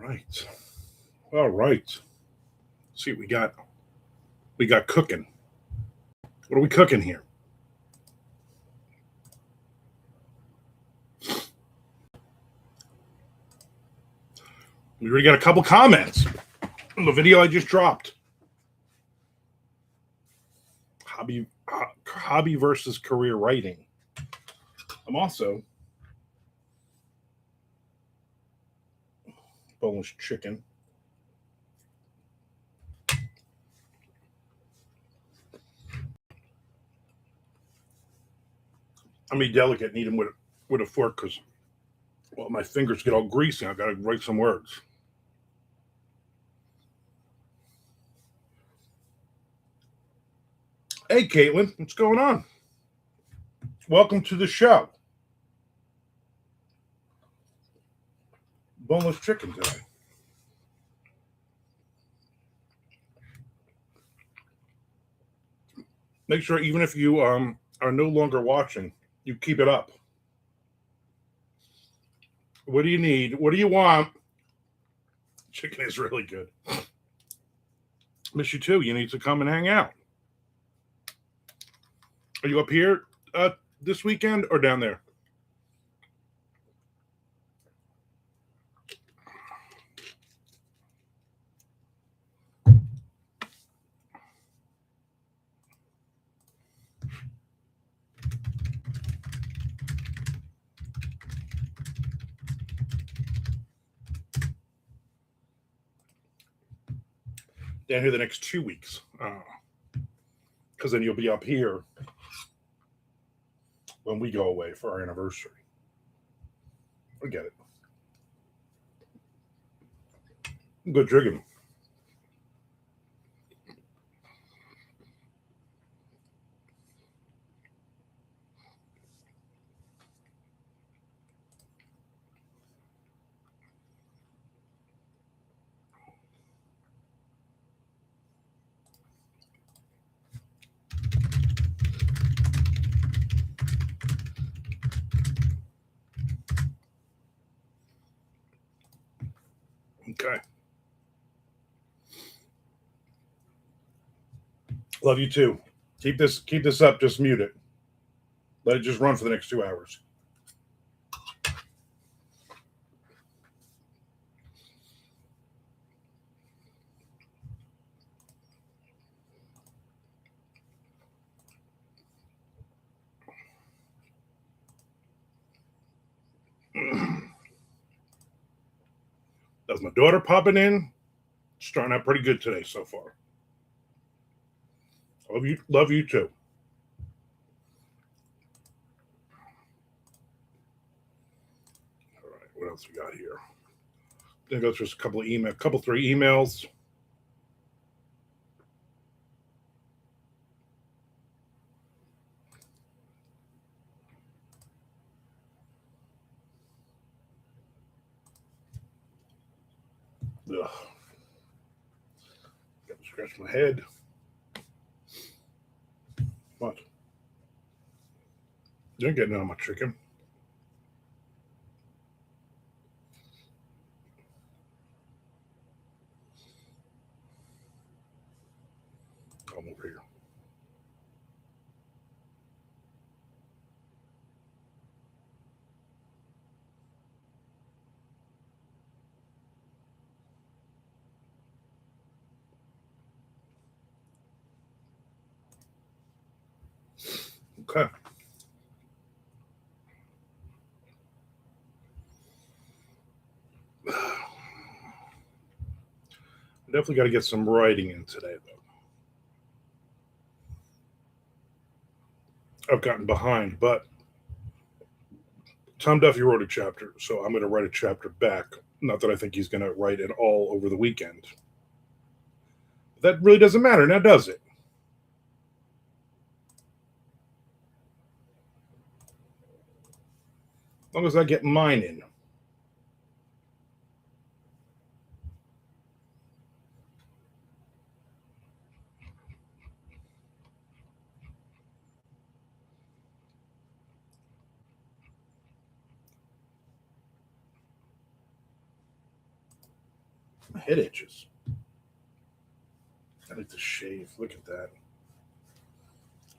right. All right. Let's see what we got. We got cooking. What are we cooking here? We already got a couple comments on the video I just dropped. Hobby versus career writing. I'm also boneless chicken. I'm be delicate and eat them with a fork because my fingers get all greasy. I got to write some words. Hey, Caitlin, what's going on? Welcome to the show. Boneless chicken today. Make sure, even if you are no longer watching, you keep it up. What do you need? What do you want? Chicken is really good. Miss you too. You need to come and hang out. Are you up here this weekend or down there? Down here the next 2 weeks. Because then you'll be up here when we go away for our anniversary. I get it. Good drinking. Okay. Love you too. Keep this up. Just mute it. Let it just run for the next 2 hours. That's my daughter popping in. Starting out pretty good today so far. Love you too. All right, what else we got here? Gonna go through a couple 3 emails. Ugh. Got to scratch my head. What? You're getting on my chicken. Come over here. Okay. Definitely got to get some writing in today, though. I've gotten behind, but Tom Duffy wrote a chapter, so I'm going to write a chapter back. Not that I think he's going to write it all over the weekend. That really doesn't matter now, does it? As long as I get mine in. My head itches. I like to shave. Look at that.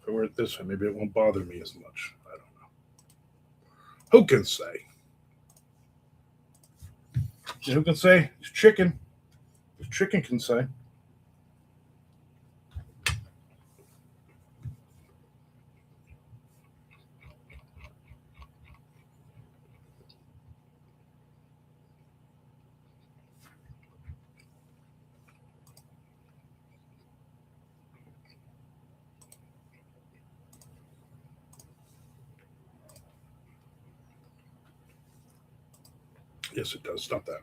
If I wear it this way, maybe it won't bother me as much. I don't know. Who can say? Who can say? It's chicken. The chicken can say. Yes, it does. Stop that.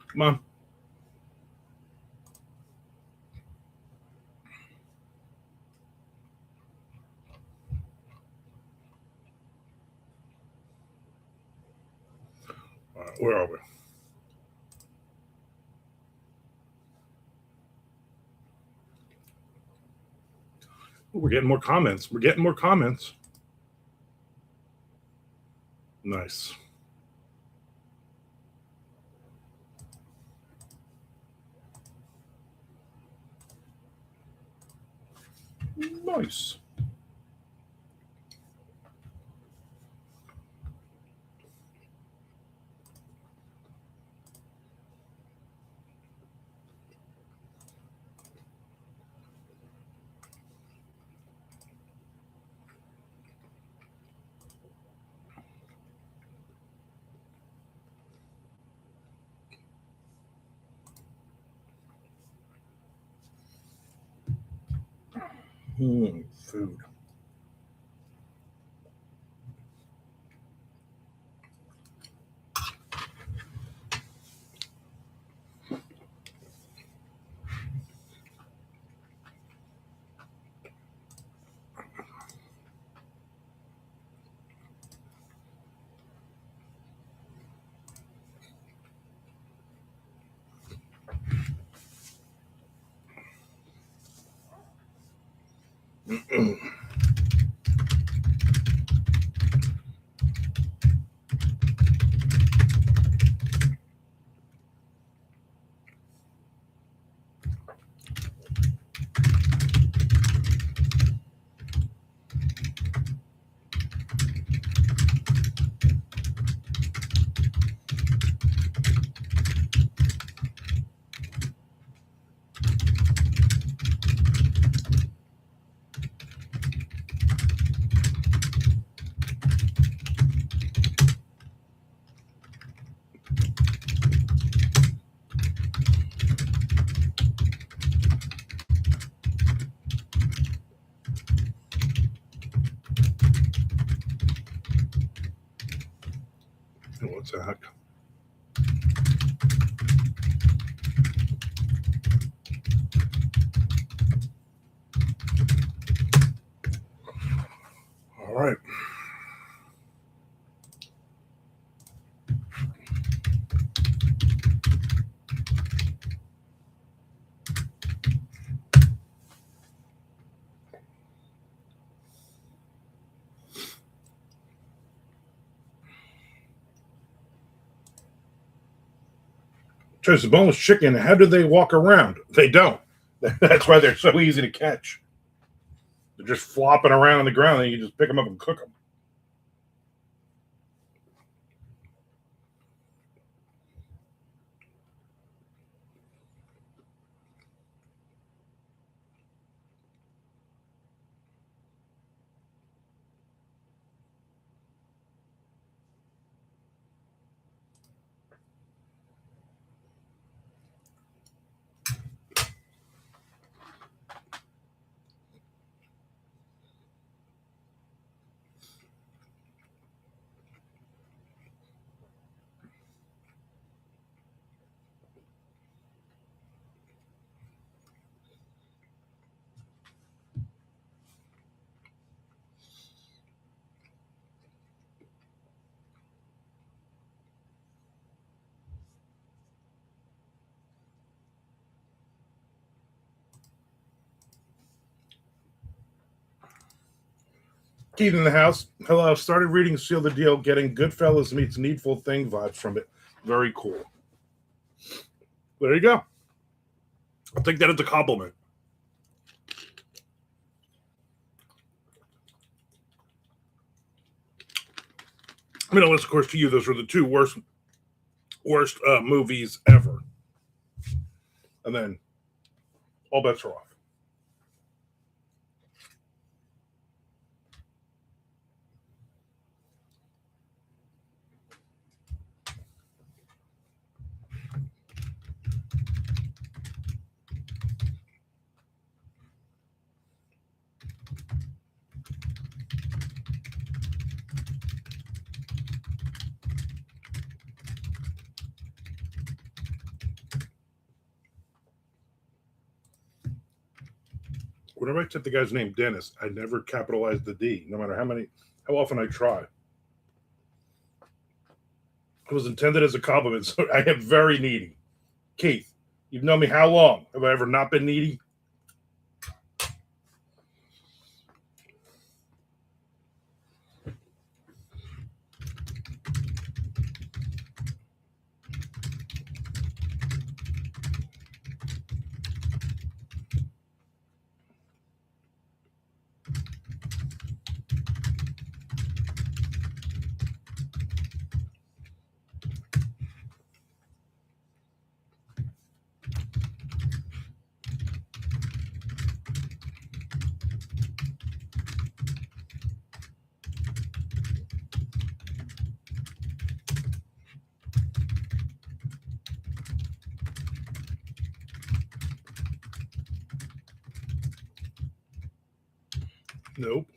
Come on. All right, where are we? Ooh, we're getting more comments. We're getting more comments. Nice. Nice. Food. What's that? All right. There's a boneless chicken. How do they walk around? They don't. That's why they're so easy to catch. They're just flopping around on the ground, and you just pick them up and cook them. Keith in the house. Hello. Started reading Seal the Deal, getting Goodfellas meets Needful Thing vibes from it. Very cool. There you go. I'll take that as a compliment. I mean, unless, of course, to you, those were the two worst movies ever. And then all bets are off. Whenever I said the guy's name Dennis, I never capitalized the D, no matter how often I try. It was intended as a compliment, so I am very needy. Keith, you've known me how long? Have I ever not been needy? Nope.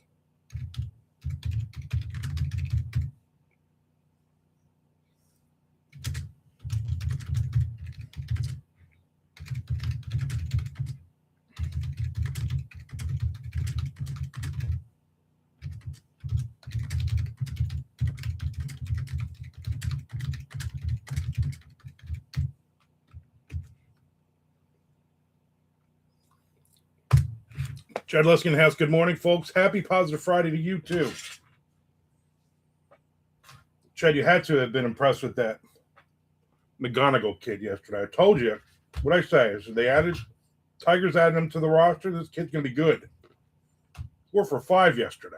Chad Luskin House, good morning, folks. Happy Positive Friday to you, too. Chad, you had to have been impressed with that McGonigal kid yesterday. I told you. What I say is Tigers added him to the roster. This kid's going to be good. 4 for 5 yesterday.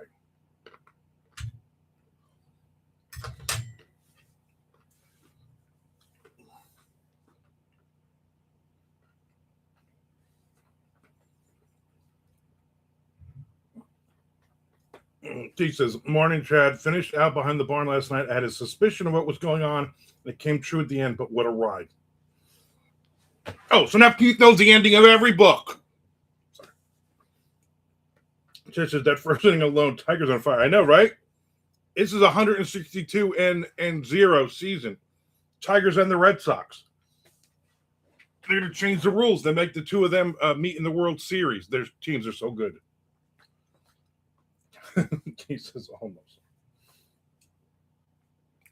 He says, morning, Chad. Finished out behind the barn last night. I had a suspicion of what was going on, and it came true at the end, but what a ride. Oh, so now Keith knows the ending of every book. Sorry. Chad says, that first inning alone, Tigers on fire. I know, right? This is 162-0 season. Tigers and the Red Sox. They're going to change the rules. They make the two of them meet in the World Series. Their teams are so good. He says almost.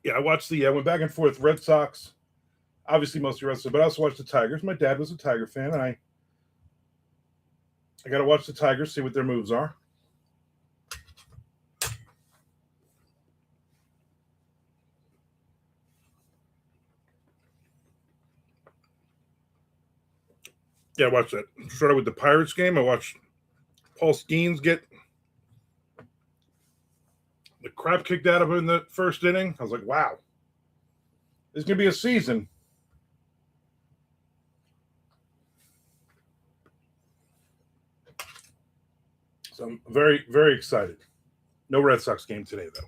Yeah, I went back and forth. Red Sox, obviously mostly Red Sox, but I also watched the Tigers. My dad was a Tiger fan, and I got to watch the Tigers, see what their moves are. Yeah, I watched that. Started with the Pirates game. I watched Paul Skeens get the crap kicked out of him in the first inning. I was like, wow, this is going to be a season. So I'm very, very excited. No Red Sox game today, though.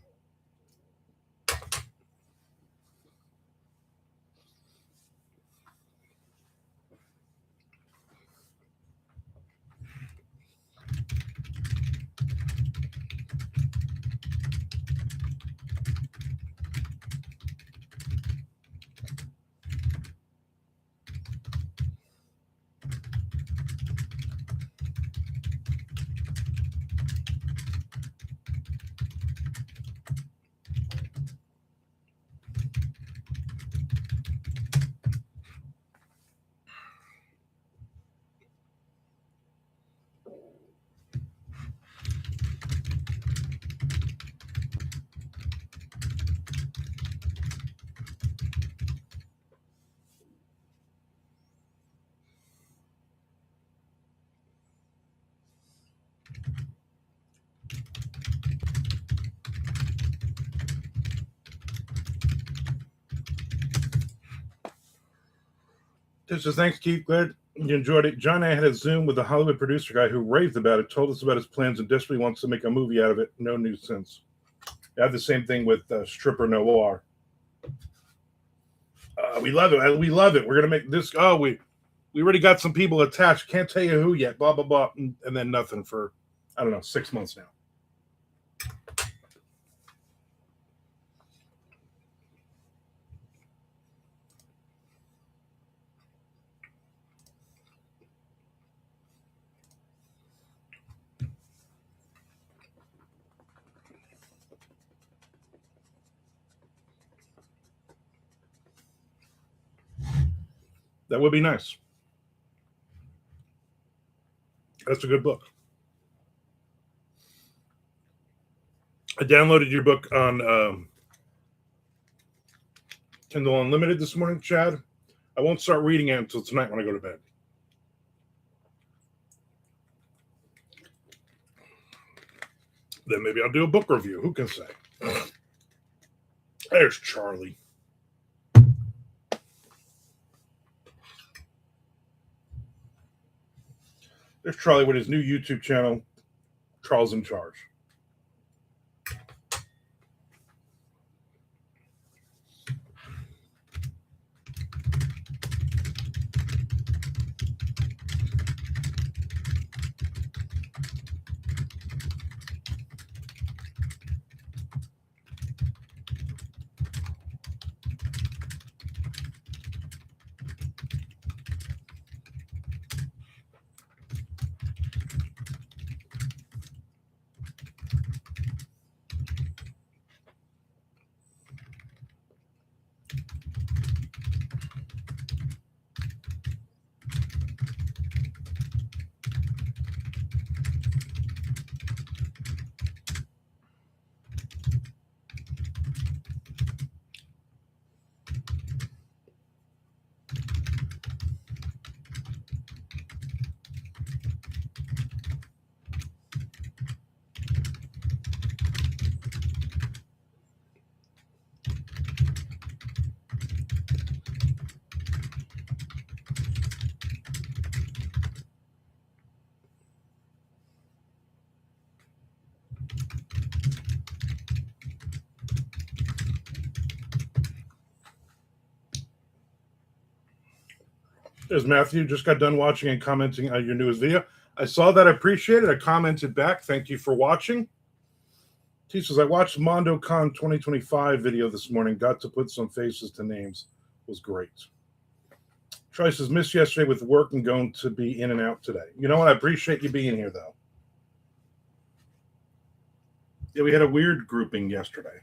This is thanks, Keith. Glad you enjoyed it. John and I had a Zoom with a Hollywood producer guy who raved about it, told us about his plans, and desperately wants to make a movie out of it. No news since. I have the same thing with Stripper Noir. We love it. We love it. We're gonna make this. Oh, we already got some people attached. Can't tell you who yet. Blah blah blah, and then nothing for I don't know 6 months now. That would be nice. That's a good book. I downloaded your book on Kindle Unlimited this morning, Chad. I won't start reading it until tonight when I go to bed. Then maybe I'll do a book review. Who can say? There's Charlie. There's Charlie with his new YouTube channel, Charles in Charge. There's Matthew. Just got done watching and commenting on your newest video. I saw that. I appreciate it. I commented back. Thank you for watching. He says, I watched MondoCon 2025 video this morning. Got to put some faces to names. It was great. Troy says, missed yesterday with work and going to be in and out today. You know what? I appreciate you being here, though. Yeah, we had a weird grouping yesterday.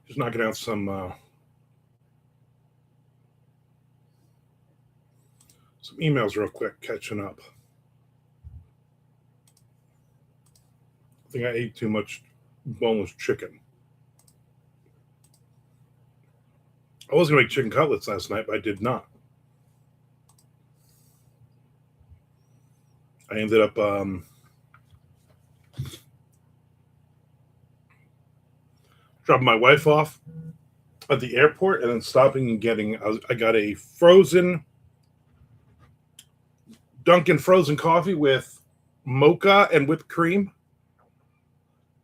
Just knocking out some emails real quick, catching up. I think I ate too much boneless chicken. I was going to make chicken cutlets last night, but I did not. I ended up dropping my wife off at the airport and then stopping and getting, I got a frozen Dunkin' frozen coffee with mocha and whipped cream.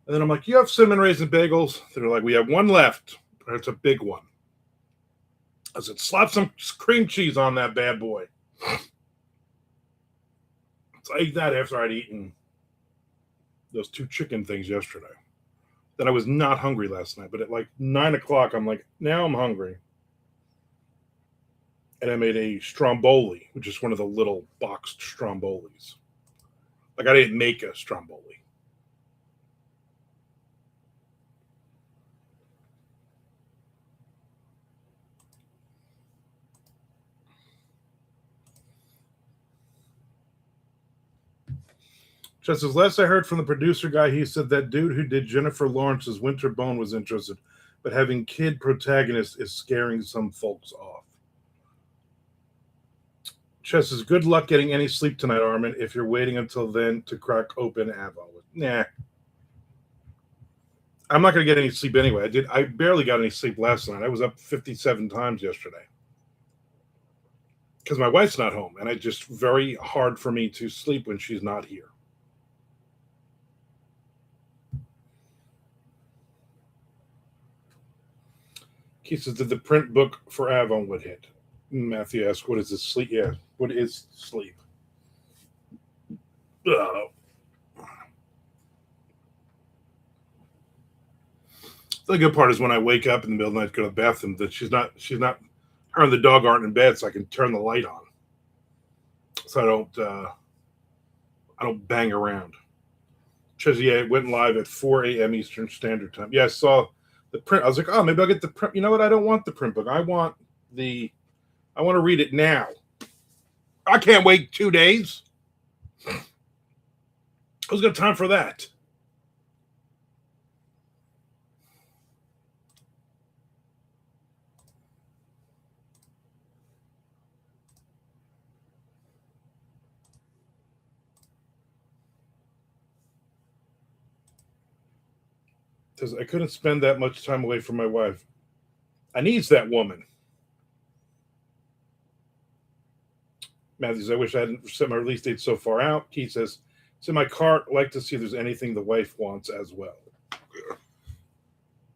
And then I'm like, you have cinnamon raisin bagels? They're like, we have one left. It's a big one. I said, slap some cream cheese on that bad boy. So I ate that after I'd eaten those two chicken things yesterday. that I was not hungry last night. But at like 9 o'clock, I'm like, now I'm hungry. And I made a stromboli, which is one of the little boxed strombolis. Like I didn't make a stromboli. Just as last I heard from the producer guy, he said that dude who did Jennifer Lawrence's Winter Bone was interested, but having kid protagonist is scaring some folks off. Chess says, good luck getting any sleep tonight, Armin, if you're waiting until then to crack open Avon. Nah. I'm not going to get any sleep anyway. I barely got any sleep last night. I was up 57 times yesterday. Because my wife's not home, and it's just very hard for me to sleep when she's not here. Keith says, did the print book for Avon would hit? Matthew asks, what is this sleep? Yeah, what is sleep? The good part is when I wake up in the middle of the night to go to the bathroom, that she's not, her and the dog aren't in bed, so I can turn the light on. So I don't bang around. Says, yeah, it went live at 4 a.m. Eastern Standard Time. Yeah, I saw the print. I was like, oh, maybe I'll get the print. You know what? I don't want the print book. I want to read it now. I can't wait 2 days. Who's got time for that? Says, I couldn't spend that much time away from my wife. I needs that woman. Matthews, I wish I hadn't set my release date so far out. Keith says, it's in my cart. I'd like to see if there's anything the wife wants as well.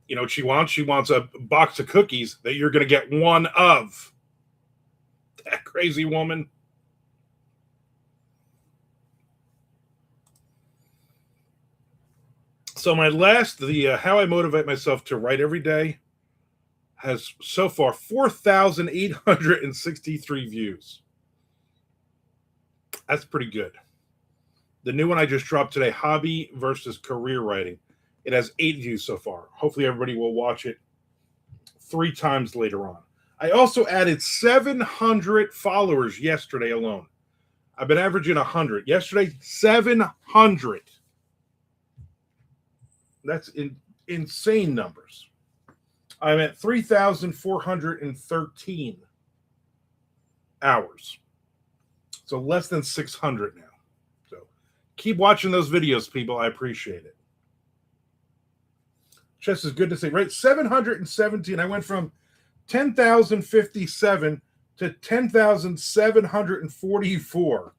You know what she wants? She wants a box of cookies that you're going to get one of. That crazy woman. So my last, How I Motivate Myself to Write Every Day, has so far 4,863 views. That's pretty good. The new one I just dropped today, Hobby versus Career Writing, it has 8 views so far. Hopefully everybody will watch it 3 times later on. I also added 700 followers yesterday alone. I've been averaging 100. Yesterday, 700. That's insane numbers. I'm at 3,413 hours. So less than 600 now. So keep watching those videos, people. I appreciate it. Chess is good to say, right? 717. I went from 10,057 to 10,744.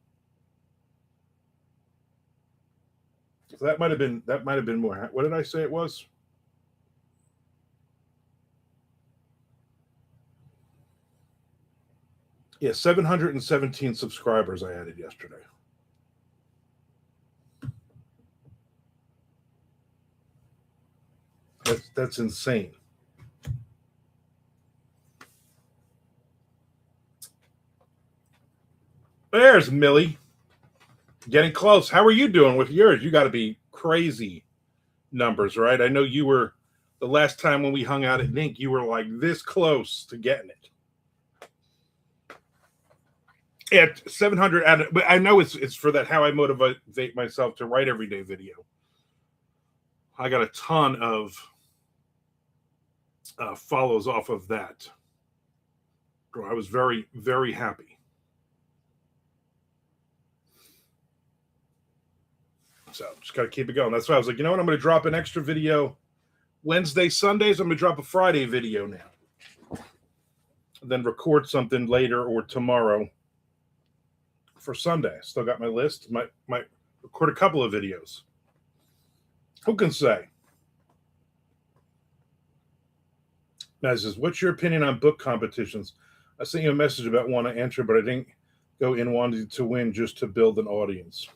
So that might have been more. What did I say it was? Yeah, 717 subscribers I added yesterday. That's insane. There's Millie. Getting close. How are you doing with yours? You got to be crazy numbers, right? I know you were, the last time when we hung out at Nink, you were like this close to getting it. At 700, but I know it's for that How I Motivate Myself to Write Every Day video. I got a ton of follows off of that. I was very, very happy. So just got to keep it going. That's why I was like, you know what? I'm going to drop an extra video Wednesday, Sundays. I'm going to drop a Friday video now. And then record something later or tomorrow for Sunday. I still got my list. Might record a couple of videos. Who can say? Matt says, what's your opinion on book competitions? I sent you a message about one to enter, but I didn't go in wanting to win just to build an audience.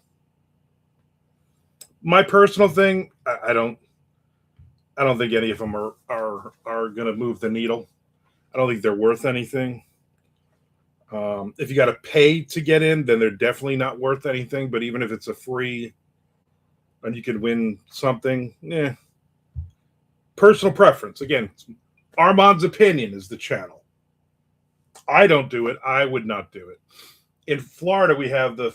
My personal thing, I don't. I don't think any of them are going to move the needle. I don't think they're worth anything. If you got to pay to get in, then they're definitely not worth anything. But even if it's a free and you can win something, yeah. Personal preference. Again, Armand's opinion is the channel. I don't do it. I would not do it. In Florida, we have the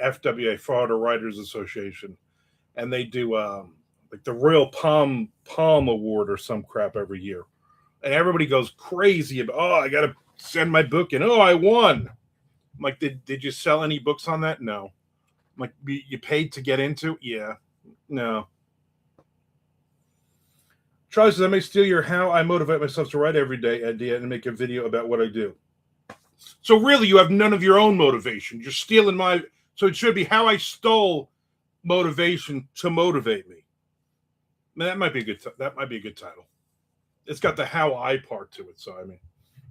FWA, Florida Writers Association, and they do like the Royal Palm Award or some crap every year, and everybody goes crazy about. Oh, I got to send my book in. Oh, I won. I'm like, did you sell any books on that? No. I'm like, you paid to get into? Yeah. No. Charlie says, I may steal your how I motivate myself to write every day idea and make a video about what I do. So really, you have none of your own motivation. You're stealing my. So it should be how I stole motivation to motivate me. Man, that might be a good. That might be a good title. It's got the how I part to it. So I mean,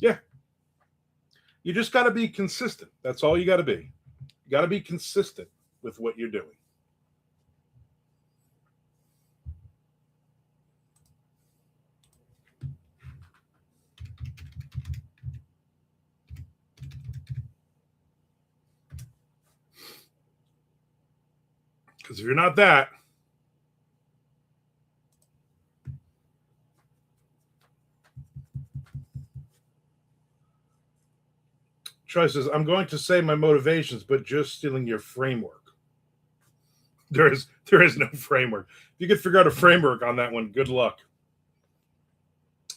yeah. You just got to be consistent. That's all you got to be. You got to be consistent with what you're doing. Because if you're not that, Troy says, I'm going to say my motivations, but just stealing your framework. There is no framework. If you could figure out a framework on that one, good luck.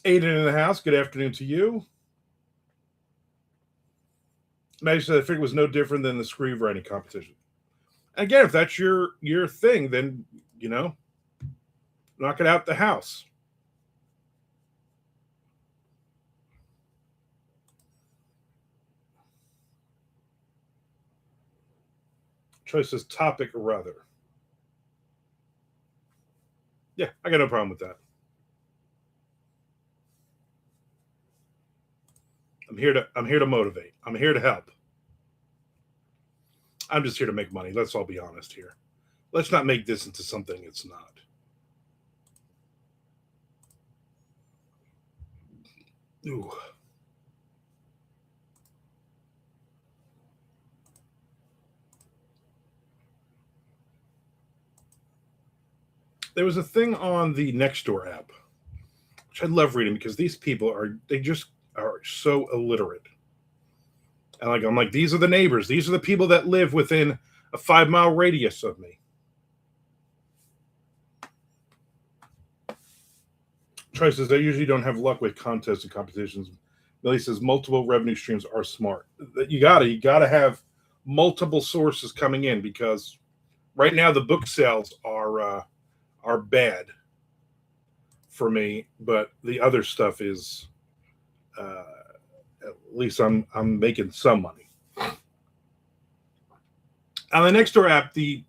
Aiden in the house, good afternoon to you. Maggie said, I figured it was no different than the screen writing competition. Again, if that's your thing, then, knock it out the house. Choice is topic or rather. Yeah, I got no problem with that. I'm here to motivate. I'm here to help. I'm just here to make money. Let's all be honest here. Let's not make this into something it's not. Ooh. There was a thing on the Nextdoor app, which I love reading because these people just are so illiterate. And I'm like, these are the neighbors. These are the people that live within a 5-mile radius of me. Troy says, I usually don't have luck with contests and competitions. Millie says, multiple revenue streams are smart. You gotta have multiple sources coming in because right now the book sales are bad for me, but the other stuff is at least I'm making some money. On the Nextdoor app, the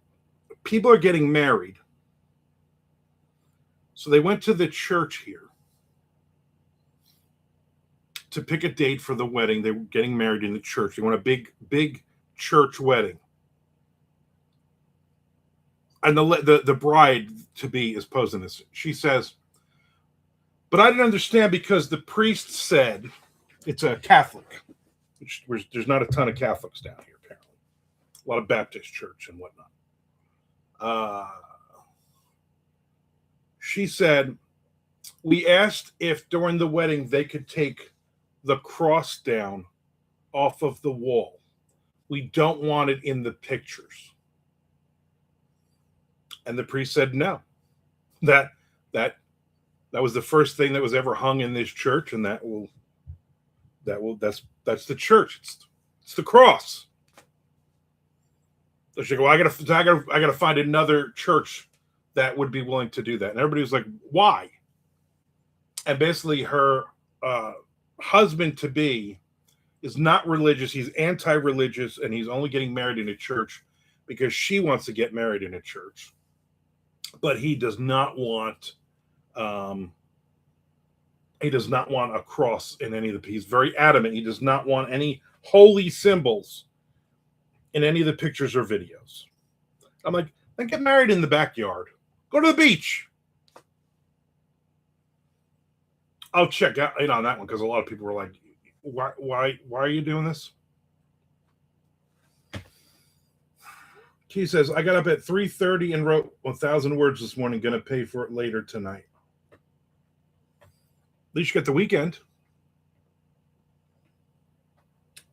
people are getting married. So they went to the church here to pick a date for the wedding. They were getting married in the church. They want a big church wedding. And the bride to be is posing this. She says, but I didn't understand because the priest said it's a Catholic, which there's not a ton of Catholics down here, apparently. A lot of Baptist church and whatnot. She said, we asked if during the wedding they could take the cross down off of the wall. We don't want it in the pictures. And the priest said no. That was the first thing that was ever hung in this church, and that's the church. It's the cross. So she go, I gotta find another church that would be willing to do that. And everybody was like, why? And basically her husband to be is not religious. He's anti-religious, and he's only getting married in a church because she wants to get married in a church. But he does not want a cross in any of the. He's very adamant. He does not want any holy symbols in any of the pictures or videos. I'm like, then get married in the backyard. Go to the beach. I'll check out in on that one because a lot of people were like, why are you doing this? He says, I got up at 3:30 and wrote 1,000 words this morning. Going to pay for it later tonight. At least you get the weekend.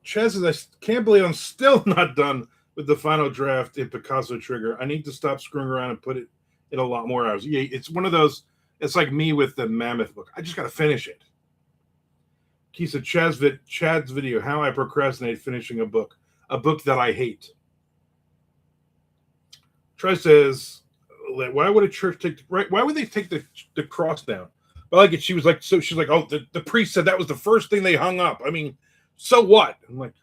Ches says, I can't believe I'm still not done with the final draft in Picasso Trigger. I need to stop screwing around and put it in a lot more hours. Yeah, it's one of those. It's like me with the Mammoth book. I just got to finish it. He said, Chad's video, how I procrastinate finishing a book that I hate. Trey says, why would a church why would they take the cross down? I like it. She was like, so she's like, oh, the priest said that was the first thing they hung up. I mean, so what? I'm like,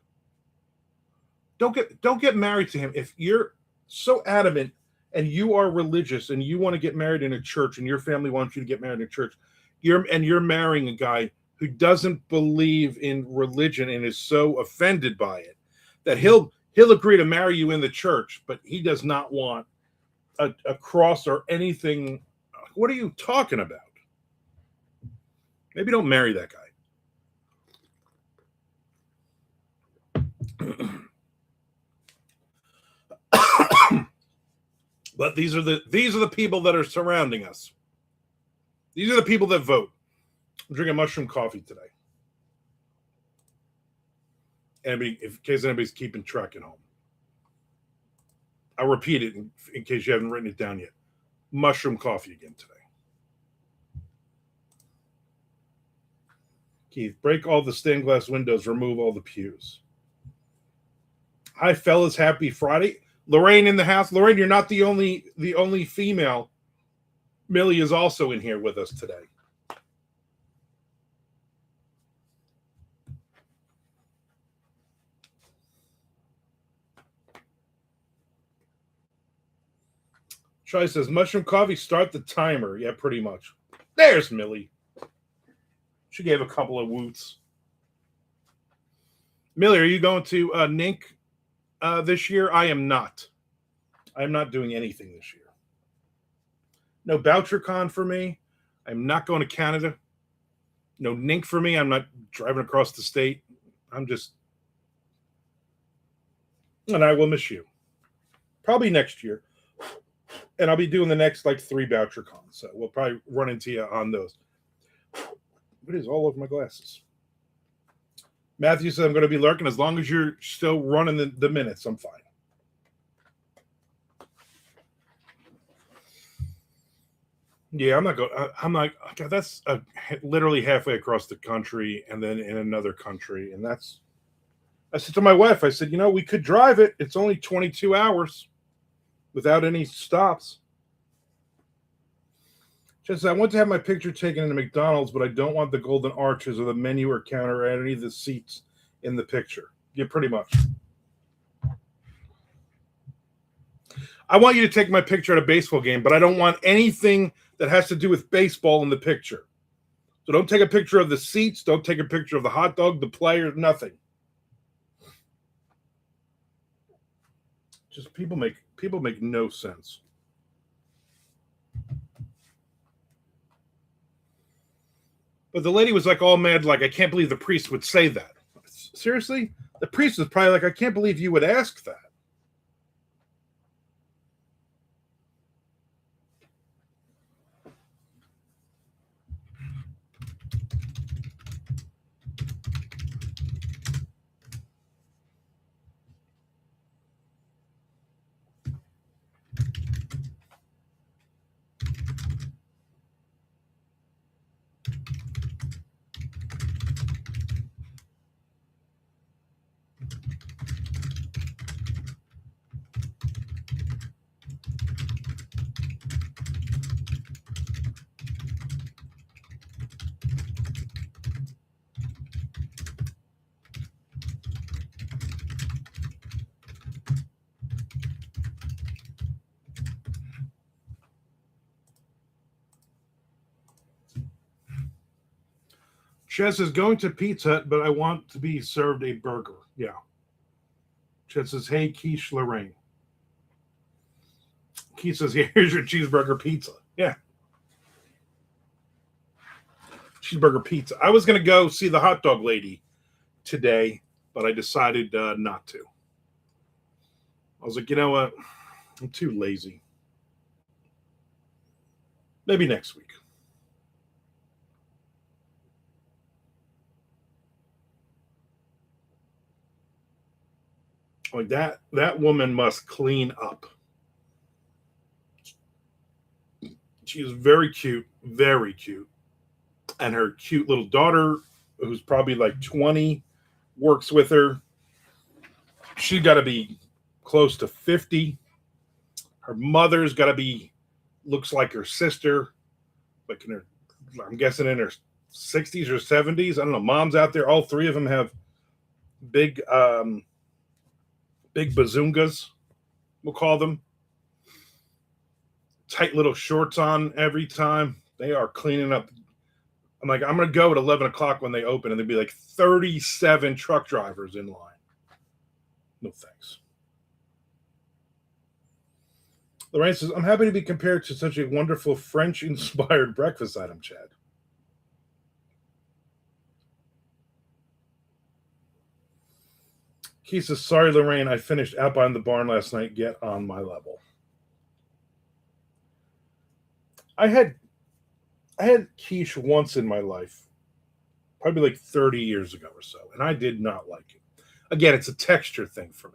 don't get married to him. If you're so adamant and you are religious and you want to get married in a church and your family wants you to get married in a church, you're marrying a guy who doesn't believe in religion and is so offended by it that he'll agree to marry you in the church, but he does not want a cross or anything. What are you talking about? Maybe don't marry that guy. But these are the people that are surrounding us. These are the people that vote. I'm drinking mushroom coffee today. In case anybody's keeping track at home. I'll repeat it in case you haven't written it down yet. Mushroom coffee again today. Keith, break all the stained glass windows, remove all the pews. Hi, fellas. Happy Friday. Lorraine in the house. Lorraine, you're not the only female. Millie is also in here with us today. Troy says, mushroom coffee, start the timer. Yeah, pretty much. There's Millie. She gave a couple of woots. Millie, are you going to Nink this year? I am not. I'm not doing anything this year. No BoucherCon for me. I'm not going to Canada. No Nink for me. I'm not driving across the state. I'm just... And I will miss you. Probably next year. And I'll be doing the next 3 BoucherCons. So we'll probably run into you on those. It is all over my glasses. Matthew said, I'm going to be lurking. As long as you're still running the minutes, I'm fine. Yeah, I'm not going. God, that's literally halfway across the country and then in another country. And that's, I said to my wife, I said, we could drive it. It's only 22 hours without any stops. She says, I want to have my picture taken in a McDonald's, but I don't want the golden arches or the menu or counter or any of the seats in the picture. Yeah, pretty much. I want you to take my picture at a baseball game, but I don't want anything that has to do with baseball in the picture. So don't take a picture of the seats. Don't take a picture of the hot dog, the players, nothing. Just people make no sense. But the lady was all mad, I can't believe the priest would say that. Seriously? The priest was probably I can't believe you would ask that. Chet says, going to Pizza Hut, but I want to be served a burger. Yeah. Chet says, hey, Quiche Lorraine. Keith says, here's your cheeseburger pizza. Yeah. cheeseburger pizza. I was going to go see the hot dog lady today, but I decided not to. I was like, you know what? I'm too lazy. Maybe next week. Like that woman must clean up. She is very cute, very cute. And her cute little daughter, who's probably like 20, works with her. She's got to be close to 50. Her mother's got to be, looks like her sister, like in her, I'm guessing in her 60s or 70s. I don't know. Mom's out there. All three of them have big, big bazungas, we'll call them. Tight little shorts on every time. They are cleaning up. I'm like, I'm going to go at 11 o'clock when they open, and there'd be like 37 truck drivers in line. No thanks. Lorraine says, I'm happy to be compared to such a wonderful French-inspired breakfast item, Chad. Keith says, sorry, Lorraine, I finished Out Behind the Barn last night. Get on my level. I had quiche once in my life, probably like 30 years ago or so, and I did not like it. Again, it's a texture thing for me.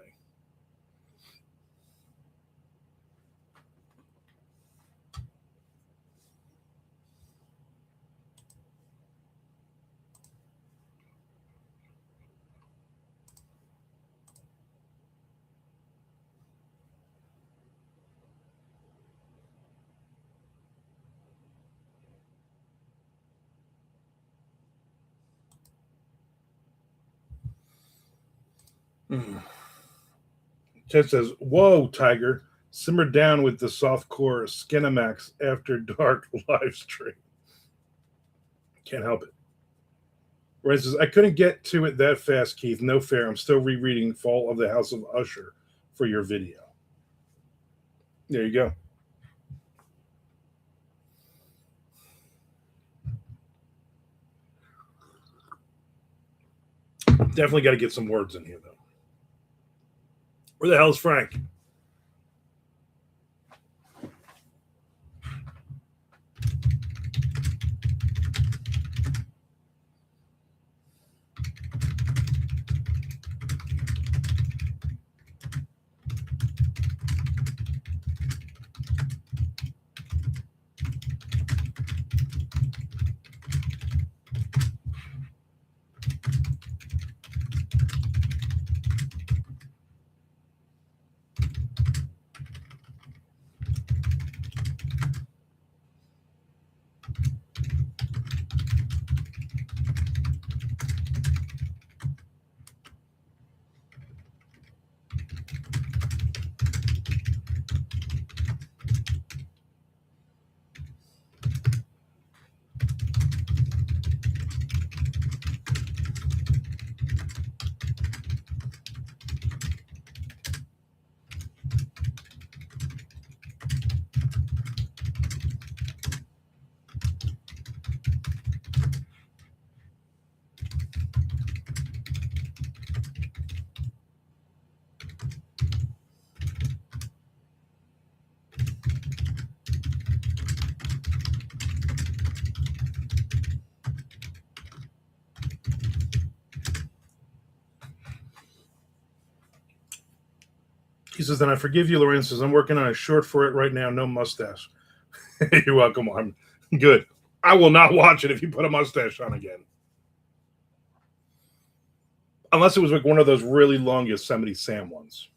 Ted says, whoa, Tiger, simmer down with the softcore Skinamax after dark live stream. Can't help it. Ray says, I couldn't get to it that fast, Keith. No fair. I'm still rereading Fall of the House of Usher for your video. There you go. Definitely got to get some words in here, though. Where the hell's Frank? He says, then I forgive you, Lorraine says, I'm working on a short for it right now. No mustache. You're welcome. I'm good. I will not watch it if you put a mustache on again. Unless it was like one of those really long Yosemite Sam ones.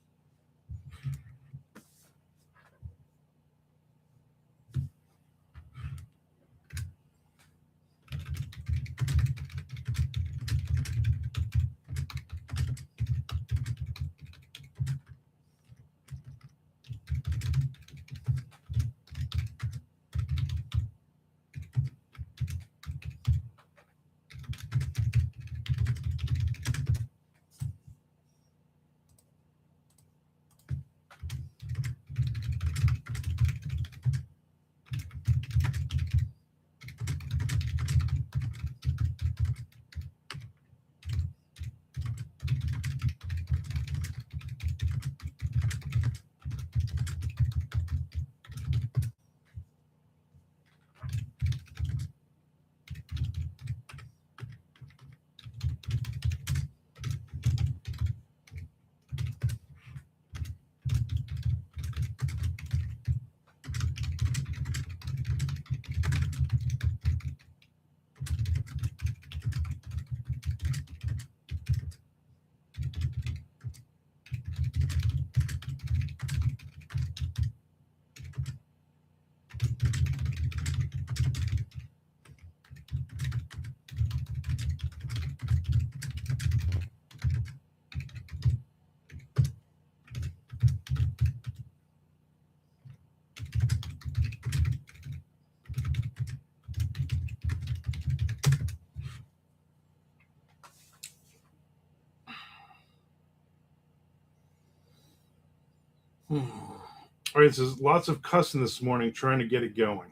All right, it says lots of cussing this morning trying to get it going.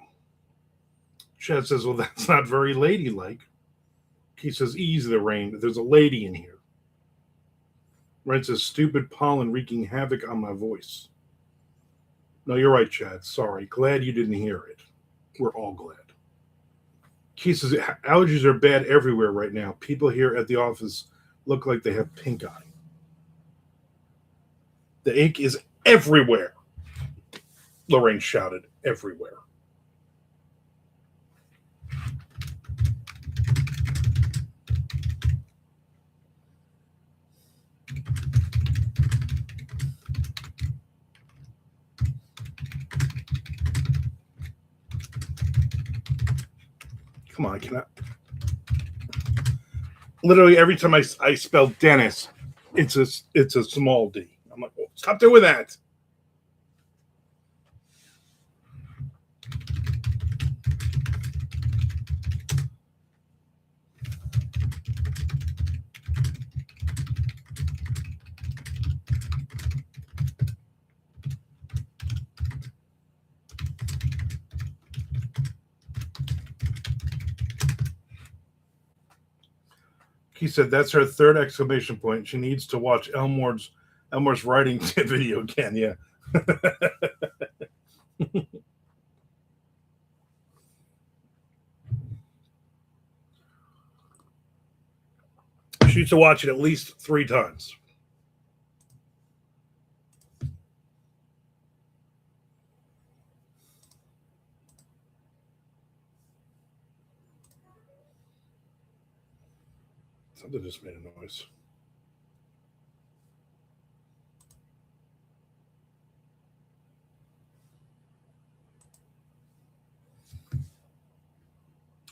Chad says, well, that's not very ladylike. He says, easy the rain. There's a lady in here. Ryan says, stupid pollen wreaking havoc on my voice. No, you're right, Chad. Sorry. Glad you didn't hear it. We're all glad. Keith says, allergies are bad everywhere right now. People here at the office look like they have pink eye. The ink is everywhere. Lorraine shouted, everywhere. Come on, can I? Literally every time I spell Dennis, it's a small D. I'm like, well, stop doing that. He said that's her third exclamation point. She needs to watch Elmore's writing video again. Yeah. She needs to watch it at least 3 times. Something just made a noise.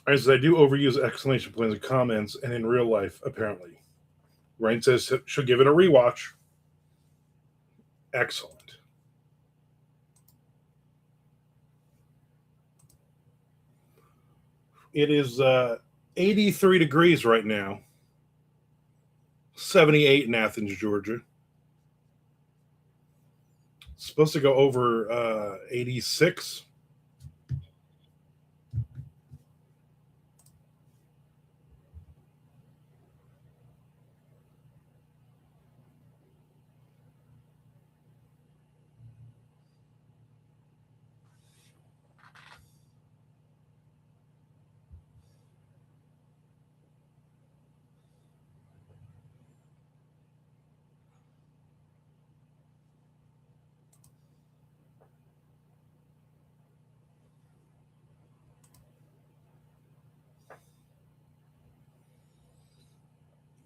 As I do overuse exclamation points in comments and in real life, apparently. Ryan says she'll give it a rewatch. Excellent. It is 83 degrees right now. 78 in Athens, Georgia. It's supposed to go over 86.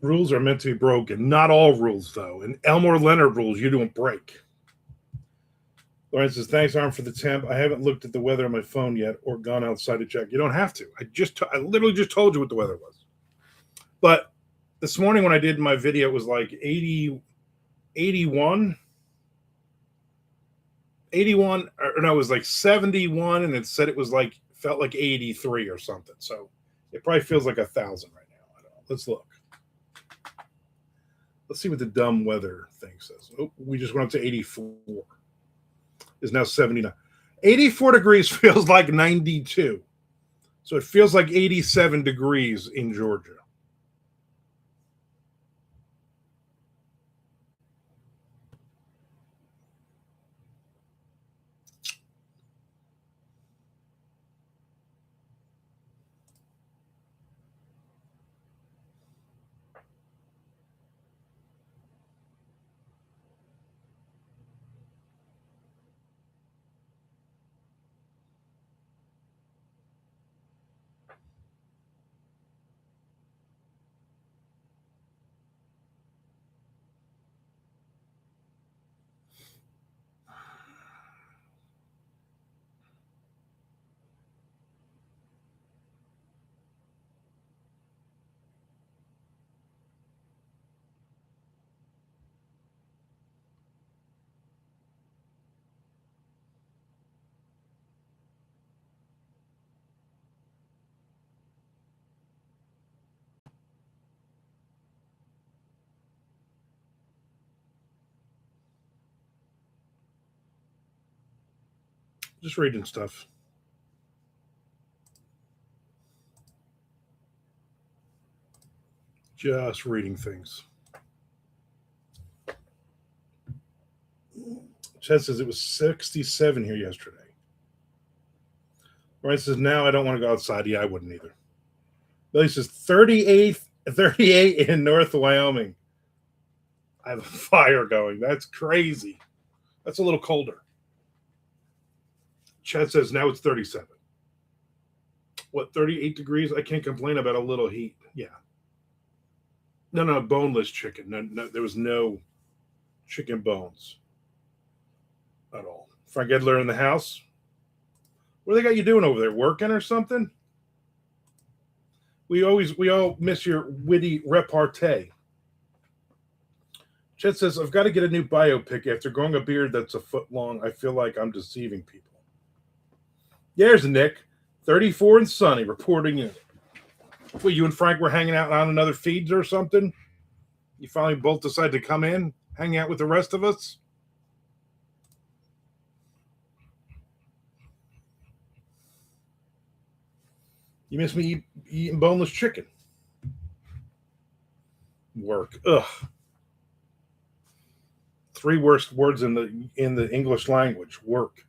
Rules are meant to be broken. Not all rules, though. And Elmore Leonard rules you don't break. Lauren says, thanks, Arm, for the temp. I haven't looked at the weather on my phone yet or gone outside to check. You don't have to. I literally just told you what the weather was. But this morning when I did my video, it was like 80, 81. 81, or no, it was like 71, and it said it was like, felt like 83 or something. So it probably feels like 1,000 right now. I don't know. Let's look. Let's see what the dumb weather thing says. Oh, we just went up to 84. Is now 79. 84 degrees feels like 92. So it feels like 87 degrees in Georgia. Just reading stuff. Just reading things. Chad says it was 67 here yesterday. Ryan says, now I don't want to go outside. Yeah, I wouldn't either. Billy says 38 in North Wyoming. I have a fire going. That's crazy. That's a little colder. Chad says now it's 37. What, 38 degrees? I can't complain about a little heat. Yeah. No, boneless chicken. No, there was no chicken bones at all. Frank Edler in the house. What do they got you doing over there? Working or something? We all miss your witty repartee. Chet says, I've got to get a new biopic. After growing a beard that's a foot long, I feel like I'm deceiving people. There's Nick, 34 and sunny, reporting in. Well, you and Frank were hanging out on another feed or something? You finally both decided to come in, hang out with the rest of us? You miss me eating boneless chicken. Work. Ugh. 3 worst words in the English language. Work.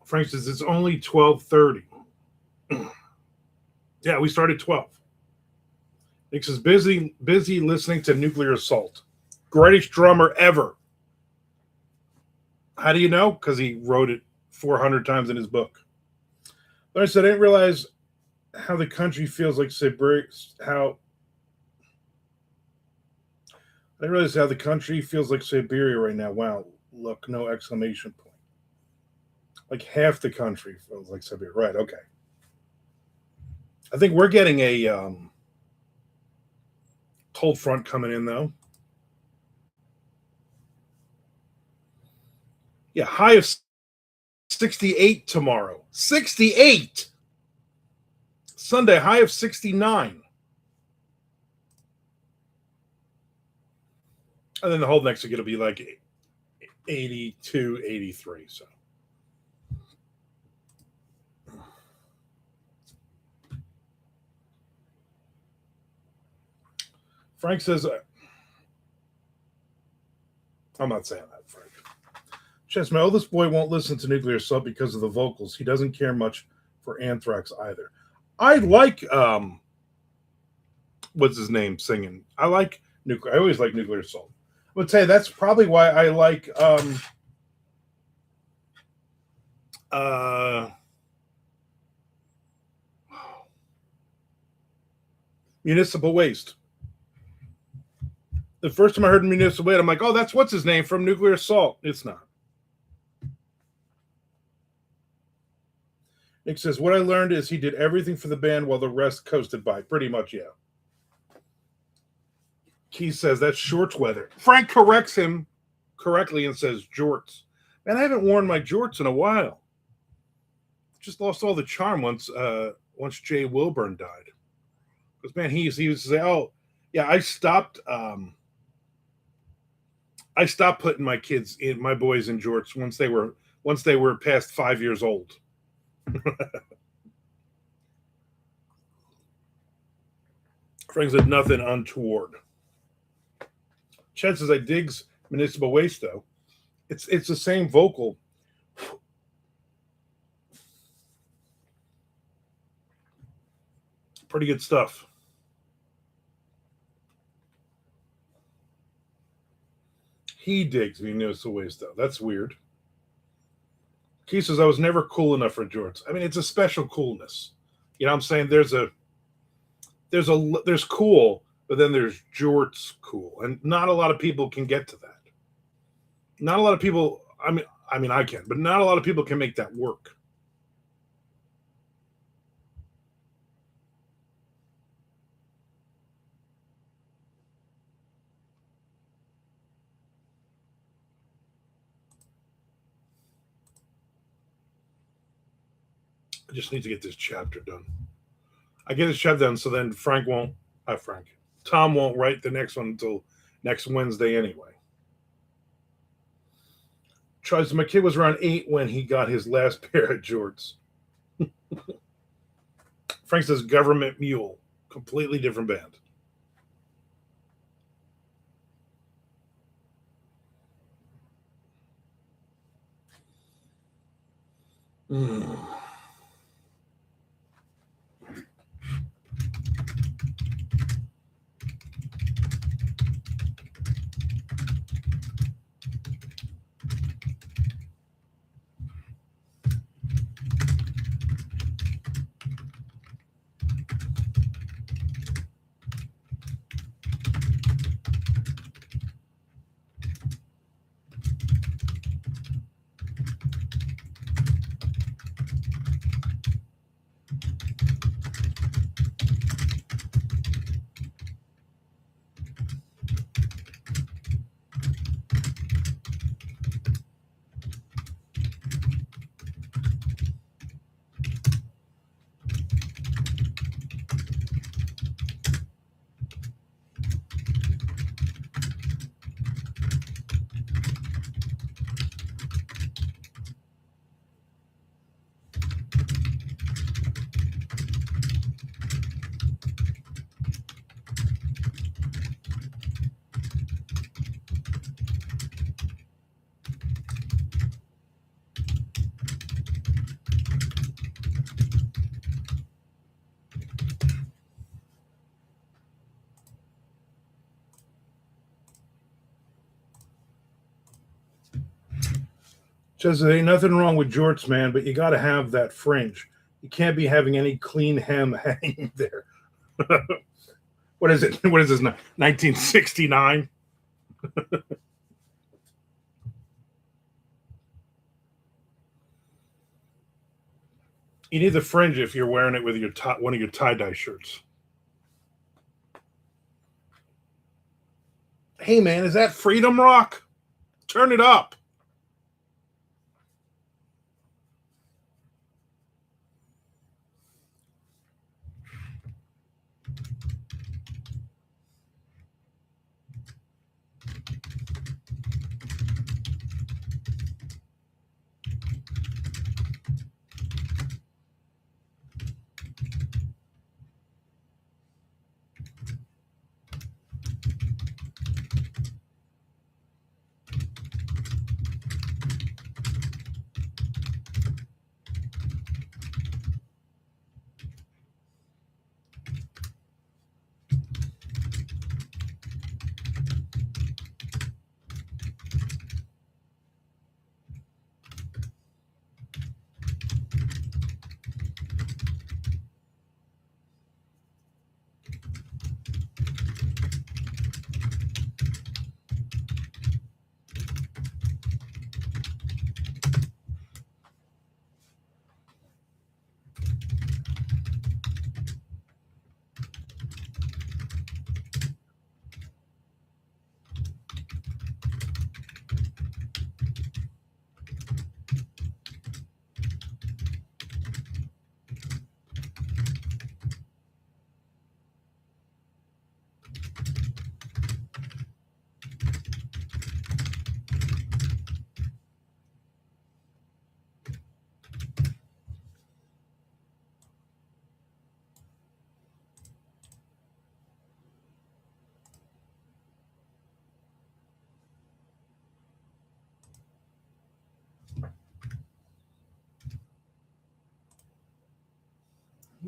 Frank says it's only 12:30. Yeah, we started 12. Nick says busy listening to Nuclear Assault. Greatest drummer ever. How do you know? Because he wrote it 400 times in his book. Larry said, I didn't realize how the country feels like Siberia. I didn't realize how the country feels like Siberia right now. Wow. Look, no exclamation point. Like half the country feels like Siberia. Right, okay. I think we're getting a cold front coming in, though. Yeah, high of 68 tomorrow. 68! Sunday, high of 69. And then the whole next week it'll be like 82, 83. So. Frank says, I'm not saying that, Frank. Chance, my oldest boy won't listen to Nuclear Assault because of the vocals. He doesn't care much for Anthrax either. I like, what's his name singing? I always like Nuclear Assault. I would say that's probably why I like, Municipal Waste. The first time I heard Municipal Waste, I'm like, oh, that's what's his name from Nuclear Assault. It's not. Nick says, what I learned is he did everything for the band while the rest coasted by. Pretty much, yeah. Keith says, that's shorts weather. Frank corrects him correctly and says, jorts. Man, I haven't worn my jorts in a while. Just lost all the charm once Jay Wilburn died. Because, man, he used to say, oh, yeah, I stopped putting my boys in jorts once they were past 5 years old. Frank said nothing untoward. Chad says I digs Municipal Waste though. It's the same vocal. Pretty good stuff. He digs Municipal Waste though. That's weird. He says I was never cool enough for jorts. I mean, it's a special coolness. You know what I'm saying? There's cool, but then there's jorts cool, and not a lot of people can get to that. Not a lot of people. I mean, I can, but not a lot of people can make that work. I just need to get this chapter done. I get this chapter done, so then Tom won't write the next one until next Wednesday anyway. Tries my kid was around 8 when he got his last pair of jorts. Frank says Government Mule, completely different band. Says there ain't nothing wrong with jorts, man, but you got to have that fringe. You can't be having any clean hem hanging there. What is it? What is this? 1969? You need the fringe if you're wearing it with one of your tie-dye shirts. Hey, man, is that Freedom Rock? Turn it up.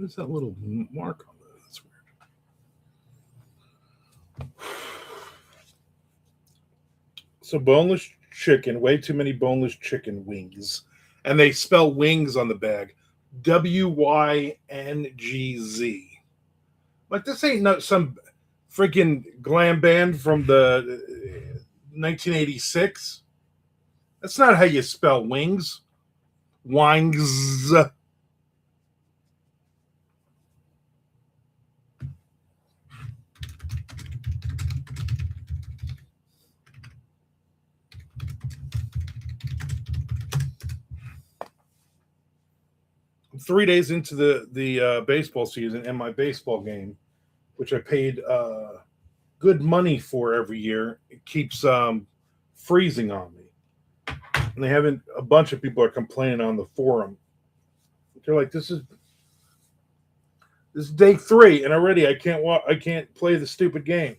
What is that little mark on that? That's weird. So boneless chicken, way too many boneless chicken wings. And they spell wings on the bag. WYNGZ. Like, this ain't not some freaking glam band from the 1986. That's not how you spell wings. Wings. 3 days into the baseball season, and my baseball game, which I paid good money for every year, it keeps freezing on me. And they haven't. A bunch of people are complaining on the forum. They're like, "This is day 3, and already I can't play the stupid game.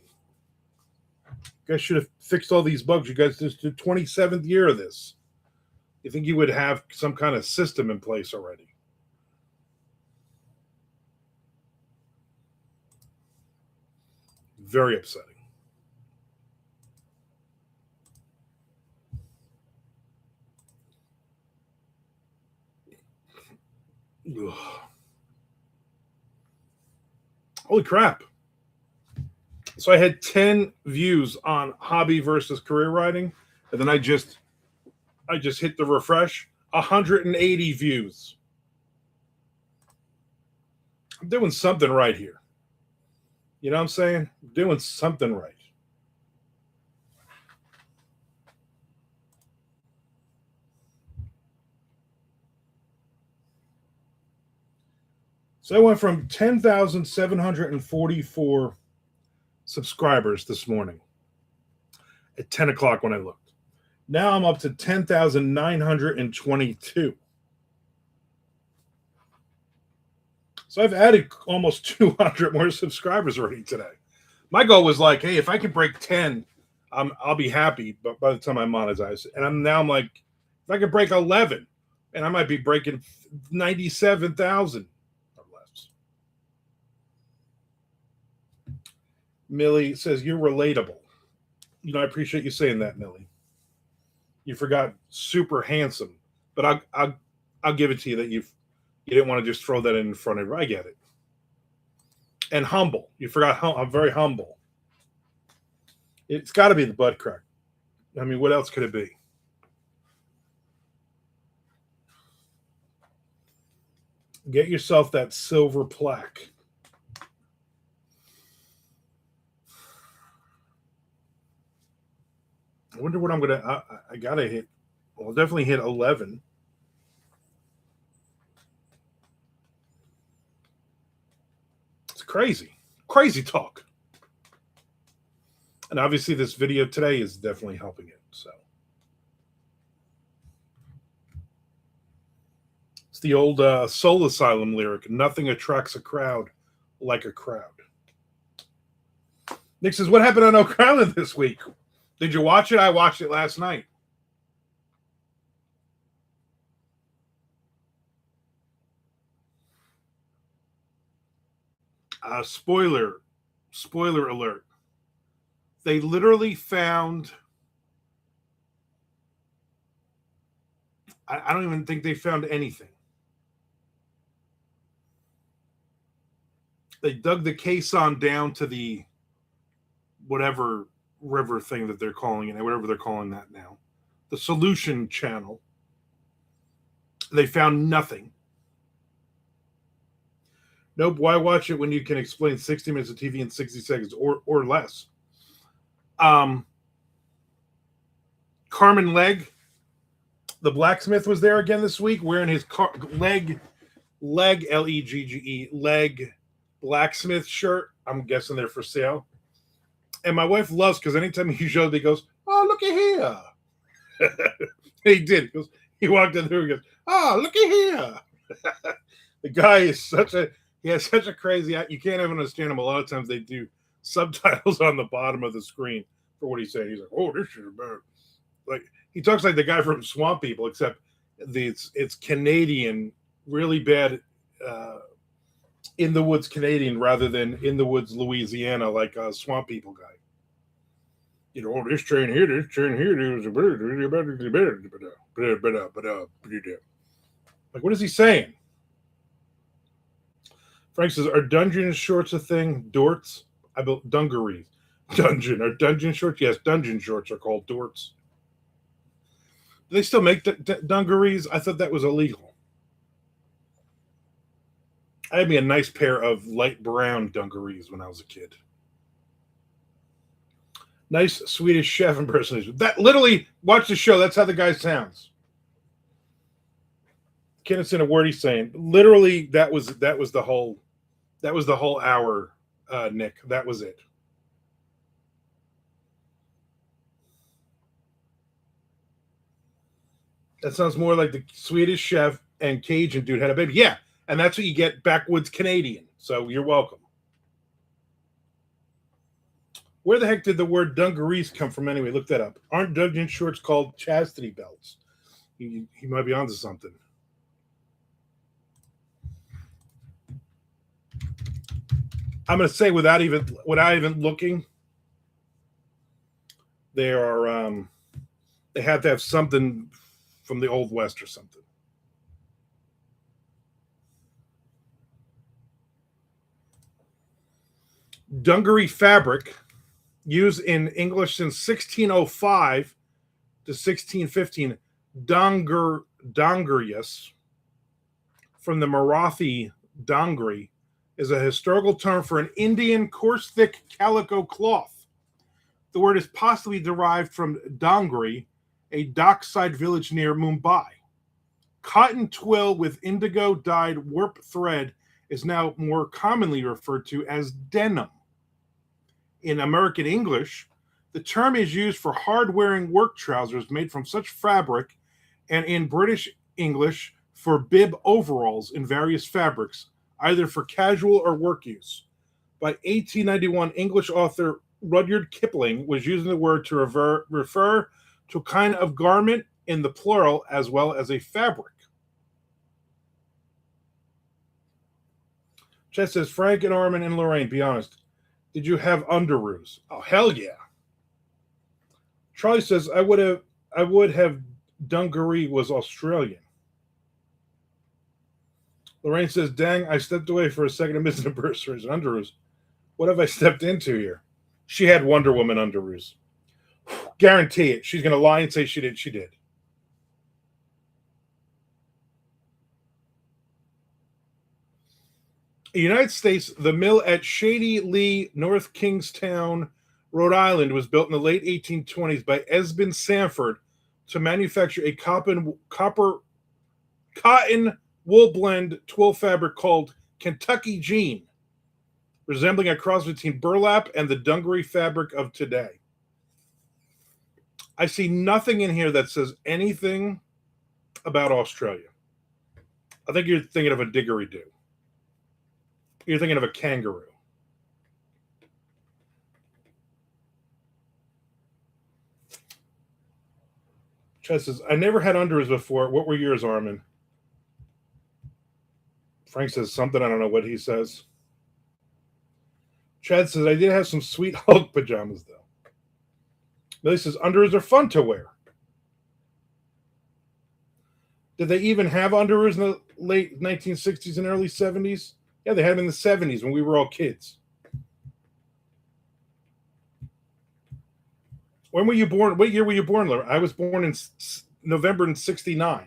You guys should have fixed all these bugs. You guys, this is the 27th year of this. You think you would have some kind of system in place already?" Very upsetting. Ugh. Holy crap. So I had 10 views on hobby versus career riding, and then I just hit the refresh. 180 views. I'm doing something right here. You know what I'm saying? I'm doing something right. So I went from 10,744 subscribers this morning at 10 o'clock when I looked. Now I'm up to 10,922. So I've added almost 200 more subscribers already today. My goal was like, hey, if I can break 10, I'll be happy. But by the time I monetize, and I'm like, if I could break 11, and I might be breaking 97,000 or less. Millie says you're relatable. You know, I appreciate you saying that, Millie. You forgot super handsome, but I'll give it to you that you didn't want to just throw that in front of her. I get it. And humble. You forgot I'm very humble. It's got to be the butt crack. I mean, what else could it be? Get yourself that silver plaque. I wonder what I'm going to... I got to hit... Well, I'll definitely hit 11. It's crazy. Crazy talk. And obviously this video today is definitely helping it. So it's the old Soul Asylum lyric. Nothing attracts a crowd like a crowd. Nick says, what happened on Oak Island this week? Did you watch it? I watched it last night. Spoiler alert. They literally found... I don't even think they found anything. They dug the caisson down to the whatever river thing that they're calling it, whatever they're calling that now. The solution channel. They found nothing. Nope, why watch it when you can explain 60 minutes of TV in 60 seconds or less? Carmen Legge, the blacksmith, was there again this week wearing his leg Legge leg blacksmith shirt. I'm guessing they're for sale. And my wife loves, because anytime he shows, he goes, "Oh, looky here." He did. He walked in there and goes, "Oh, looky here." The guy is he has such a crazy... You can't even understand him. A lot of times they do subtitles on the bottom of the screen for what he's saying. He's like, "Oh, this shit is bad." Like, he talks like the guy from Swamp People, except it's Canadian, really bad in the woods Canadian rather than in the woods Louisiana, like a Swamp People guy. You know, oh, this train here, there's a like, what is he saying? Frank says, are dungeon shorts a thing? Dorts? I built dungarees. Dungeon. Are dungeon shorts? Yes, dungeon shorts are called dorts. Do they still make dungarees? I thought that was illegal. I had me a nice pair of light brown dungarees when I was a kid. Nice Swedish chef impersonation. That literally, watch the show. That's how the guy sounds. Can't understand a word he's saying. Literally, that was the whole hour, Nick. That was it. That sounds more like the Swedish chef and Cajun dude had a baby. Yeah, and that's what you get, backwoods Canadian. So you're welcome. Where the heck did the word dungarees come from anyway? Look that up. Aren't dungeon shorts called chastity belts? He might be onto something. I'm going to say without even looking, they are they have to have something from the Old West or something. Dungaree fabric used in English since 1605 to 1615. Dongarius, from the Marathi dongri, is a historical term for an Indian coarse, thick calico cloth. The word is possibly derived from Dongri, a dockside village near Mumbai. Cotton twill with indigo dyed warp thread is now more commonly referred to as denim. In American English, the term is used for hard-wearing work trousers made from such fabric, and in British English for bib overalls in various fabrics, either for casual or work use. By 1891, English author Rudyard Kipling was using the word to refer to a kind of garment in the plural as well as a fabric. Chet says, Frank and Armand and Lorraine, be honest, did you have underoos? Oh, hell yeah. Charlie says, I would have dungaree was Australian. Lorraine says, dang, I stepped away for a second and missed the bursaries and underoos. What have I stepped into here? She had Wonder Woman underoos. Guarantee it. She's going to lie and say she did. She did. In the United States, the mill at Shady Lee, North Kingstown, Rhode Island, was built in the late 1820s by Esben Sanford to manufacture a cotton wool blend twill fabric called Kentucky Jean, resembling a cross between burlap and the dungaree fabric of today. I see nothing in here that says anything about Australia. I think you're thinking of a didgeridoo. You're thinking of a kangaroo. Chad says, I never had underoos before. What were yours, Armin? Frank says something. I don't know what he says. Chad says, I did have some sweet Hulk pajamas, though. Millie says, underoos are fun to wear. Did they even have underoos in the late 1960s and early 70s? Yeah, they had them in the 70s when we were all kids. When were you born? What year were you born, Laura? I was born in November in 69.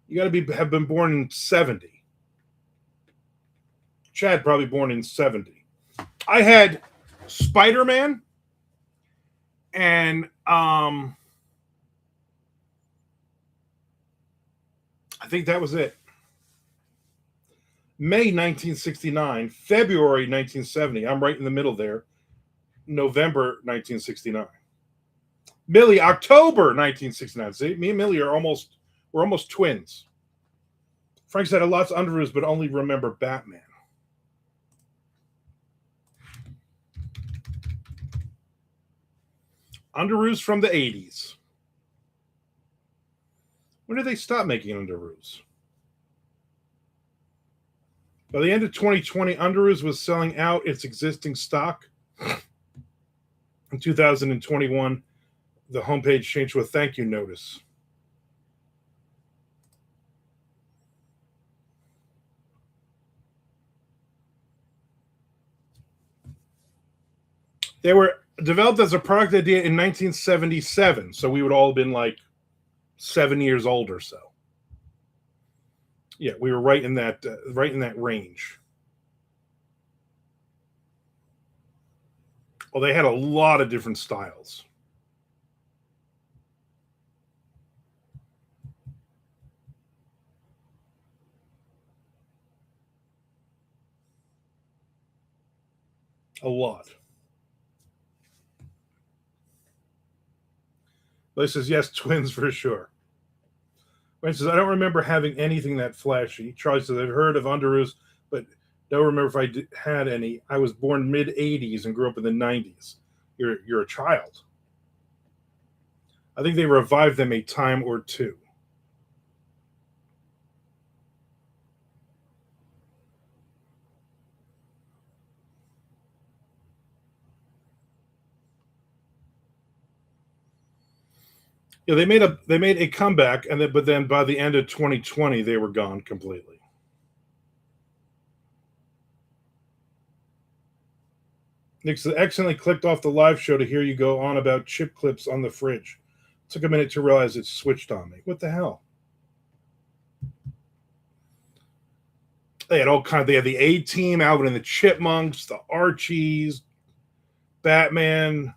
You got to have been born in 70. Chad probably born in 70. I had Spider-Man and I think that was it. May 1969, February 1970. I'm right in the middle there. November 1969. Millie, October 1969. See, me and Millie we're almost twins. Frank said I had lots of underoos, but only remember Batman. Underoos from the 80s. When did they stop making underoos? By the end of 2020, Underoos was selling out its existing stock. In 2021, the homepage changed to a thank you notice. They were developed as a product idea in 1977, so we would all have been like 7 years old or so. Yeah, we were right in that range. Well, they had a lot of different styles. A lot. But he says, yes, twins for sure. He says, I don't remember having anything that flashy. Charlie says, I've heard of Underoos, but don't remember if I had any. I was born mid-'80s and grew up in the '90s. You're a child. I think they revived them a time or two. Yeah, they made a comeback, but then by the end of 2020, they were gone completely. Nick says, accidentally clicked off the live show to hear you go on about chip clips on the fridge. Took a minute to realize it switched on me. What the hell? They had all kinds. They had the A-Team, Alvin and the Chipmunks, the Archies, Batman,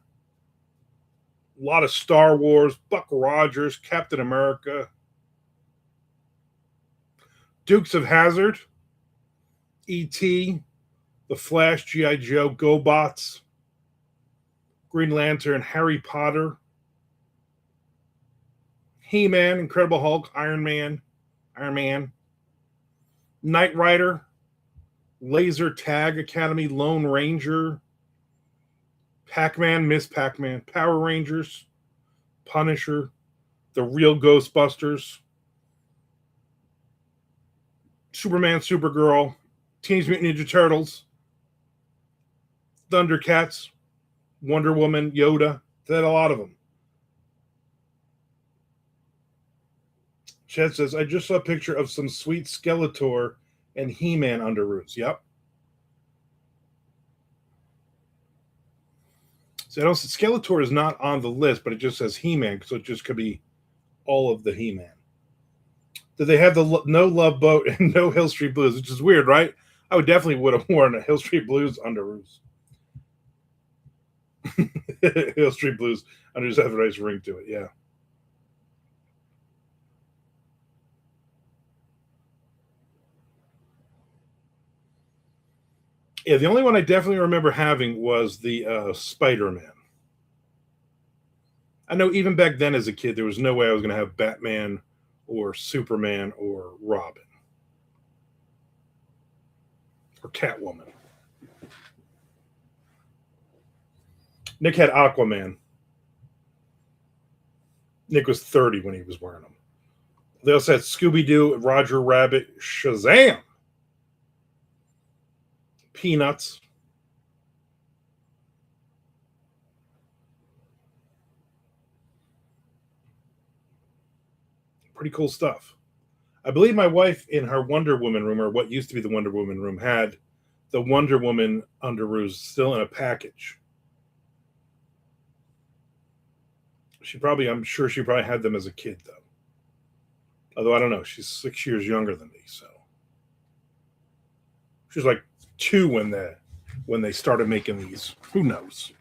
a lot of Star Wars, Buck Rogers, Captain America, Dukes of Hazzard, E.T., The Flash, G.I. Joe, GoBots, Green Lantern, Harry Potter, He-Man, Incredible Hulk, Iron Man, Knight Rider, Laser Tag Academy, Lone Ranger, Pac-Man, Miss Pac-Man, Power Rangers, Punisher, The Real Ghostbusters, Superman, Supergirl, Teenage Mutant Ninja Turtles, Thundercats, Wonder Woman, Yoda. They had a lot of them. Chad says, I just saw a picture of some sweet Skeletor and He-Man Underoos. Yep. So I don't. Skeletor is not on the list, but it just says He-Man, so it just could be all of the He-Man. Did they have the No Love Boat and No Hill Street Blues, which is weird, right? I would have worn a Hill Street Blues Underoos. Hill Street Blues Underoos have a nice ring to it, yeah. Yeah, the only one I definitely remember having was the Spider-Man. I know even back then as a kid, there was no way I was going to have Batman or Superman or Robin or Catwoman. Nick had Aquaman. Nick was 30 when he was wearing them. They also had Scooby-Doo, Roger Rabbit, Shazam, Peanuts. Pretty cool stuff. I believe my wife in her Wonder Woman room, or what used to be the Wonder Woman room, had the Wonder Woman Underoos still in a package. I'm sure she probably had them as a kid, though. Although I don't know, she's 6 years younger than me, so she was like 2 when they started making these. Who knows?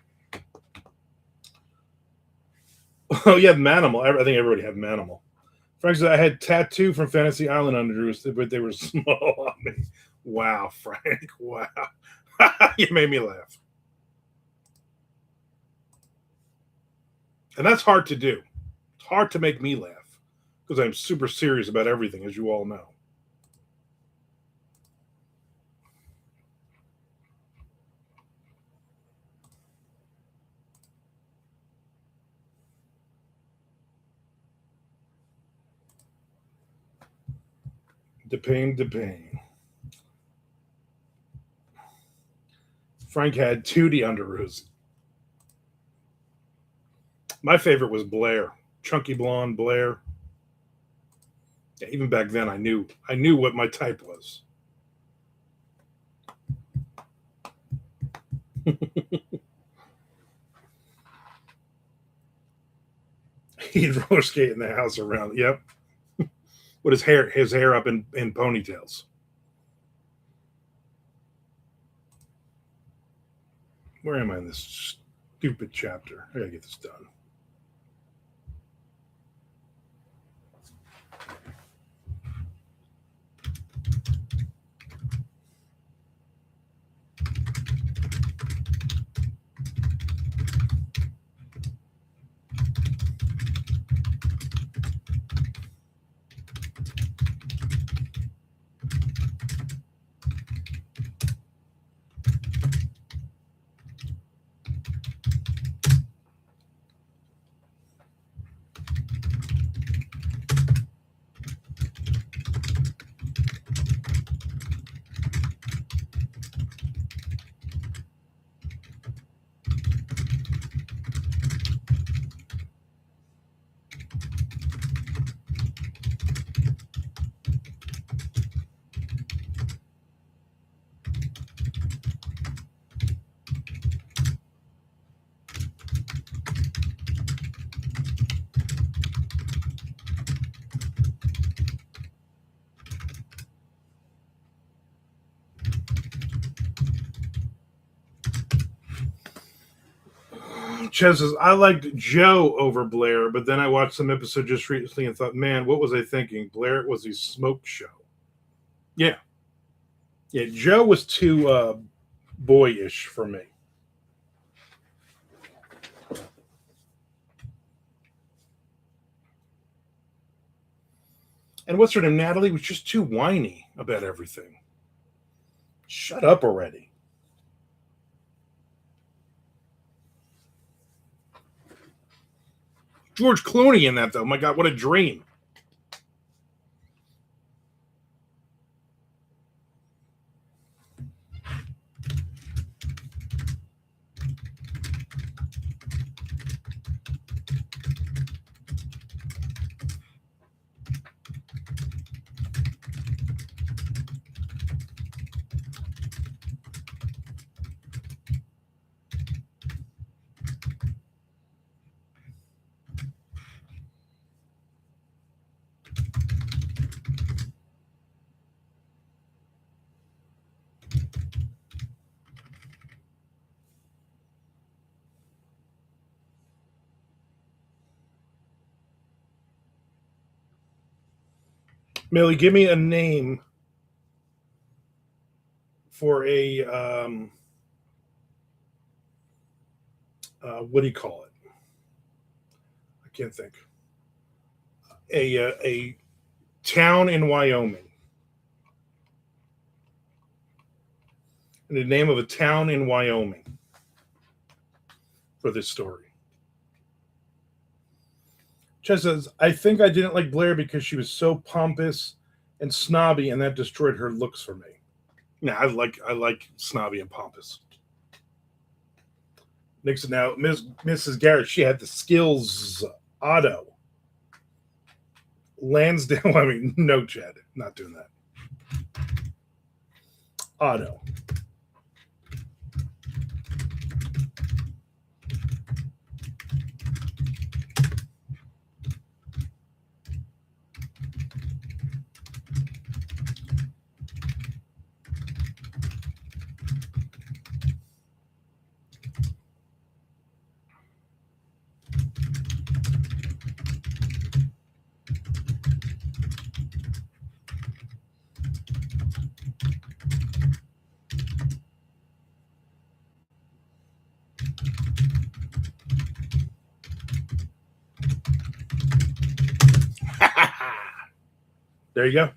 Oh, you have Manimal. I think everybody had Manimal. Frank said I had Tattoo from Fantasy Island Underoos, but they were small on me. Wow, Frank. Wow. You made me laugh. And that's hard to do. It's hard to make me laugh because I'm super serious about everything, as you all know. The pain. Frank had Tootie underoos. My favorite was Blair, chunky blonde Blair. Yeah, even back then, I knew what my type was. He'd roller skate in the house around. Yep, with his hair up in ponytails. Where am I in this stupid chapter? I gotta get this done. Ches says, I liked Joe over Blair, but then I watched some episode just recently and thought, man, what was I thinking? Blair was a smoke show. Yeah. Yeah, Joe was too boyish for me. And what's her name? Natalie was just too whiny about everything. Shut up already. George Clooney in that, though. My God, what a dream. Millie, give me a name for a what do you call it? I can't think. A town in Wyoming. And the name of a town in Wyoming for this story. Ches says, I think I didn't like Blair because she was so pompous and snobby, and that destroyed her looks for me. Yeah, I like snobby and pompous. Nixon now, Mrs. Garrett, she had the skills. Otto. Lansdale, I mean, no, Chad, not doing that. Otto. There you go.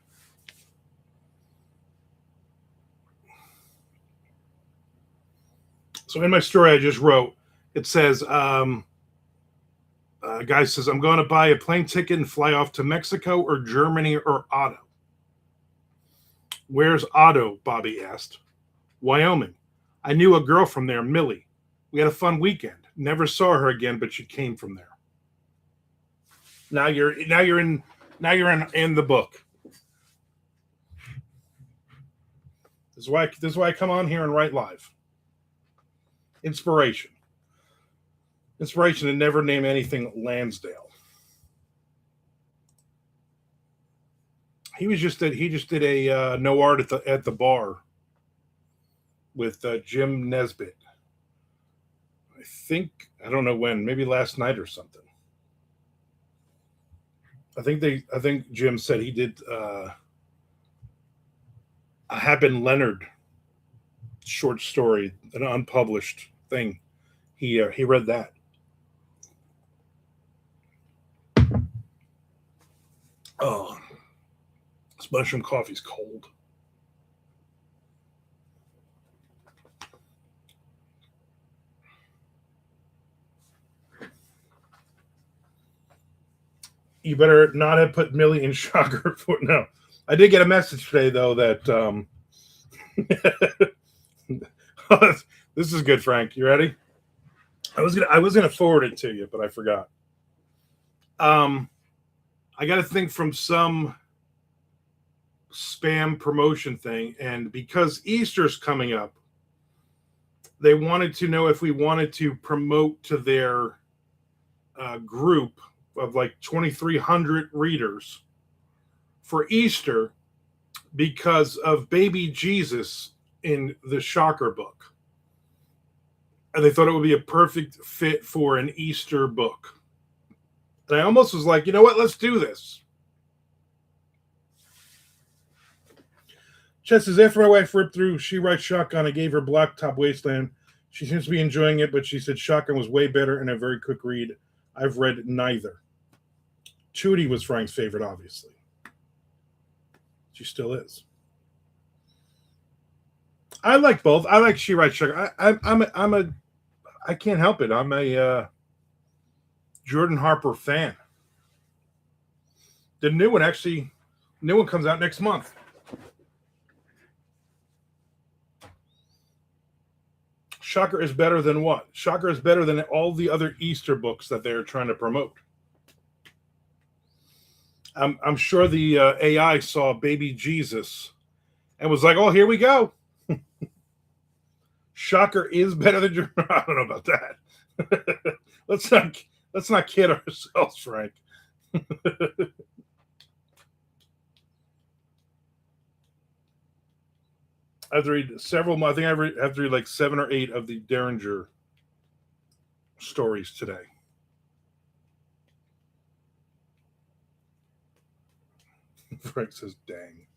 So in my story I just wrote, it says, guy says, I'm going to buy a plane ticket and fly off to Mexico or Germany or Otto. Where's Otto? Bobby asked. Wyoming. I knew a girl from there, Millie. We had a fun weekend. Never saw her again, but she came from there. Now you're in the book. This is why I come on here and write live. Inspiration. Inspiration to never name anything Lansdale. He just did a no art at the bar with Jim Nesbitt. I don't know when, maybe last night or something. I think Jim said he did a Haben Leonard short story, an unpublished thing. He read that. Oh, this mushroom coffee's cold. You better not have put Millie in Shocker. No, I did get a message today though that this is good, Frank. You ready? I was gonna forward it to you, but I forgot. I got to think from some spam promotion thing, and because Easter's coming up, they wanted to know if we wanted to promote to their group of like 2,300 readers for Easter because of baby Jesus in the Shocker book. And they thought it would be a perfect fit for an Easter book. And I almost was like, you know what? Let's do this. Chet says, after my wife ripped through She Writes Shotgun, I gave her Blacktop Wasteland. She seems to be enjoying it, but she said Shotgun was way better and a very quick read. I've read neither. Tootie was Frank's favorite, obviously. She still is. I like both. I like She Writes Shotgun. I can't help it. I'm a Jordan Harper fan. The new one comes out next month. Shocker is better than what? Shocker is better than all the other Easter books that they're trying to promote. I'm sure the AI saw baby Jesus and was like, oh, here we go. Shocker is better than I don't know about that. Let's not kid ourselves, Frank. I have to read several. I think I have to read like 7 or 8 of the Derringer stories today. Frank says, dang.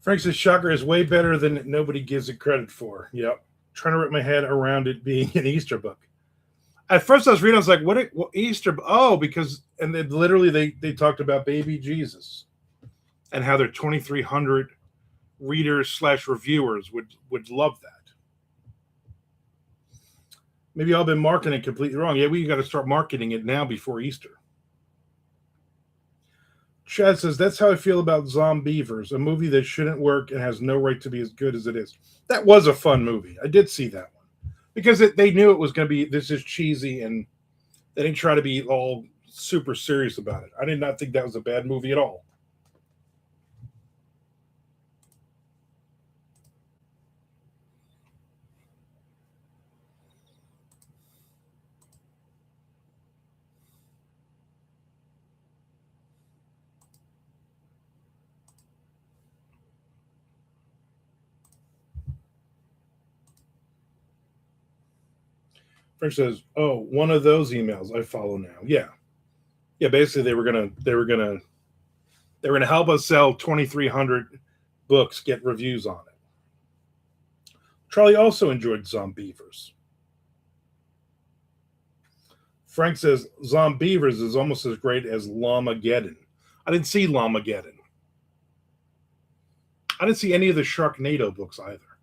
Frank says Shocker is way better than nobody gives it credit for. Yep. Trying to wrap my head around it being an Easter book. At first I was reading, I was like, what Easter? Oh, because, and then literally they talked about baby Jesus and how their 2,300 readers / reviewers would love that. Maybe I've been marketing it completely wrong. Yeah, we got to start marketing it now before Easter. Chad says, that's how I feel about Zombievers, a movie that shouldn't work and has no right to be as good as it is. That was a fun movie. I did see that one. Because they knew it was going to be, this is cheesy, and they didn't try to be all super serious about it. I did not think that was a bad movie at all. Frank says, "Oh, one of those emails I follow now." Yeah, yeah. Basically, they were gonna help us sell 2,300 books, get reviews on it. Charlie also enjoyed Zombievers. Frank says Zombievers is almost as great as Llamageddon. I didn't see Llamageddon. I didn't see any of the Sharknado books either.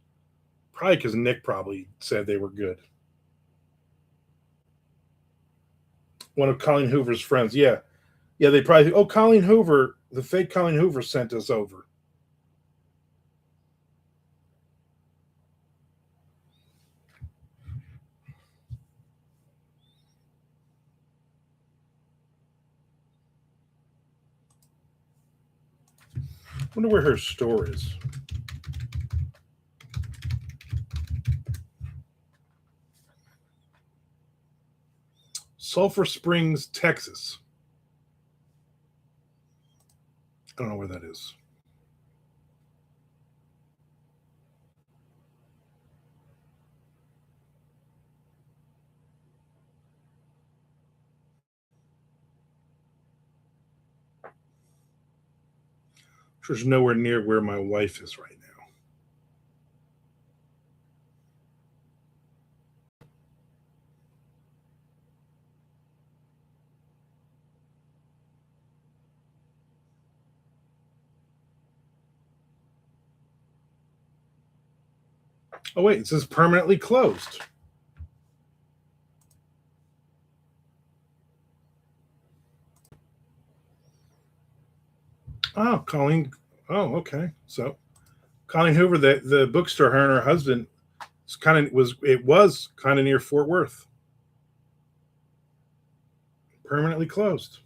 Probably because Nick probably said they were good. One of Colleen Hoover's friends. Yeah, yeah. They probably. Oh, Colleen Hoover, the fake Colleen Hoover sent us over. Wonder where her store is. Sulphur Springs, Texas. I don't know where that is. There's nowhere near where my wife is right now. Oh wait, it says permanently closed. Oh, Colleen. Oh, okay. So Colleen Hoover, the bookstore, her and her husband, was kind of near Fort Worth. Permanently closed.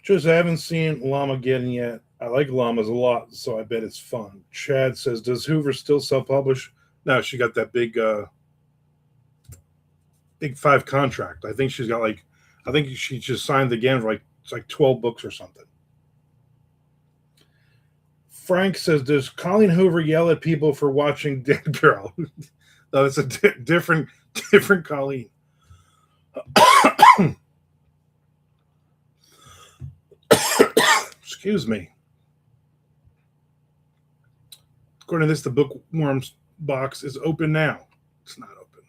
Just I haven't seen Llamageddon yet. I like llamas a lot, so I bet it's fun. Chad says, "Does Hoover still self-publish?" No, she got that big five contract. I think she's got like, I think she just signed again for like it's like 12 books or something. Frank says, "Does Colleen Hoover yell at people for watching Dead Girl?" No, it's a different Colleen. Excuse me. According to this, the bookworms box is open now. It's not open.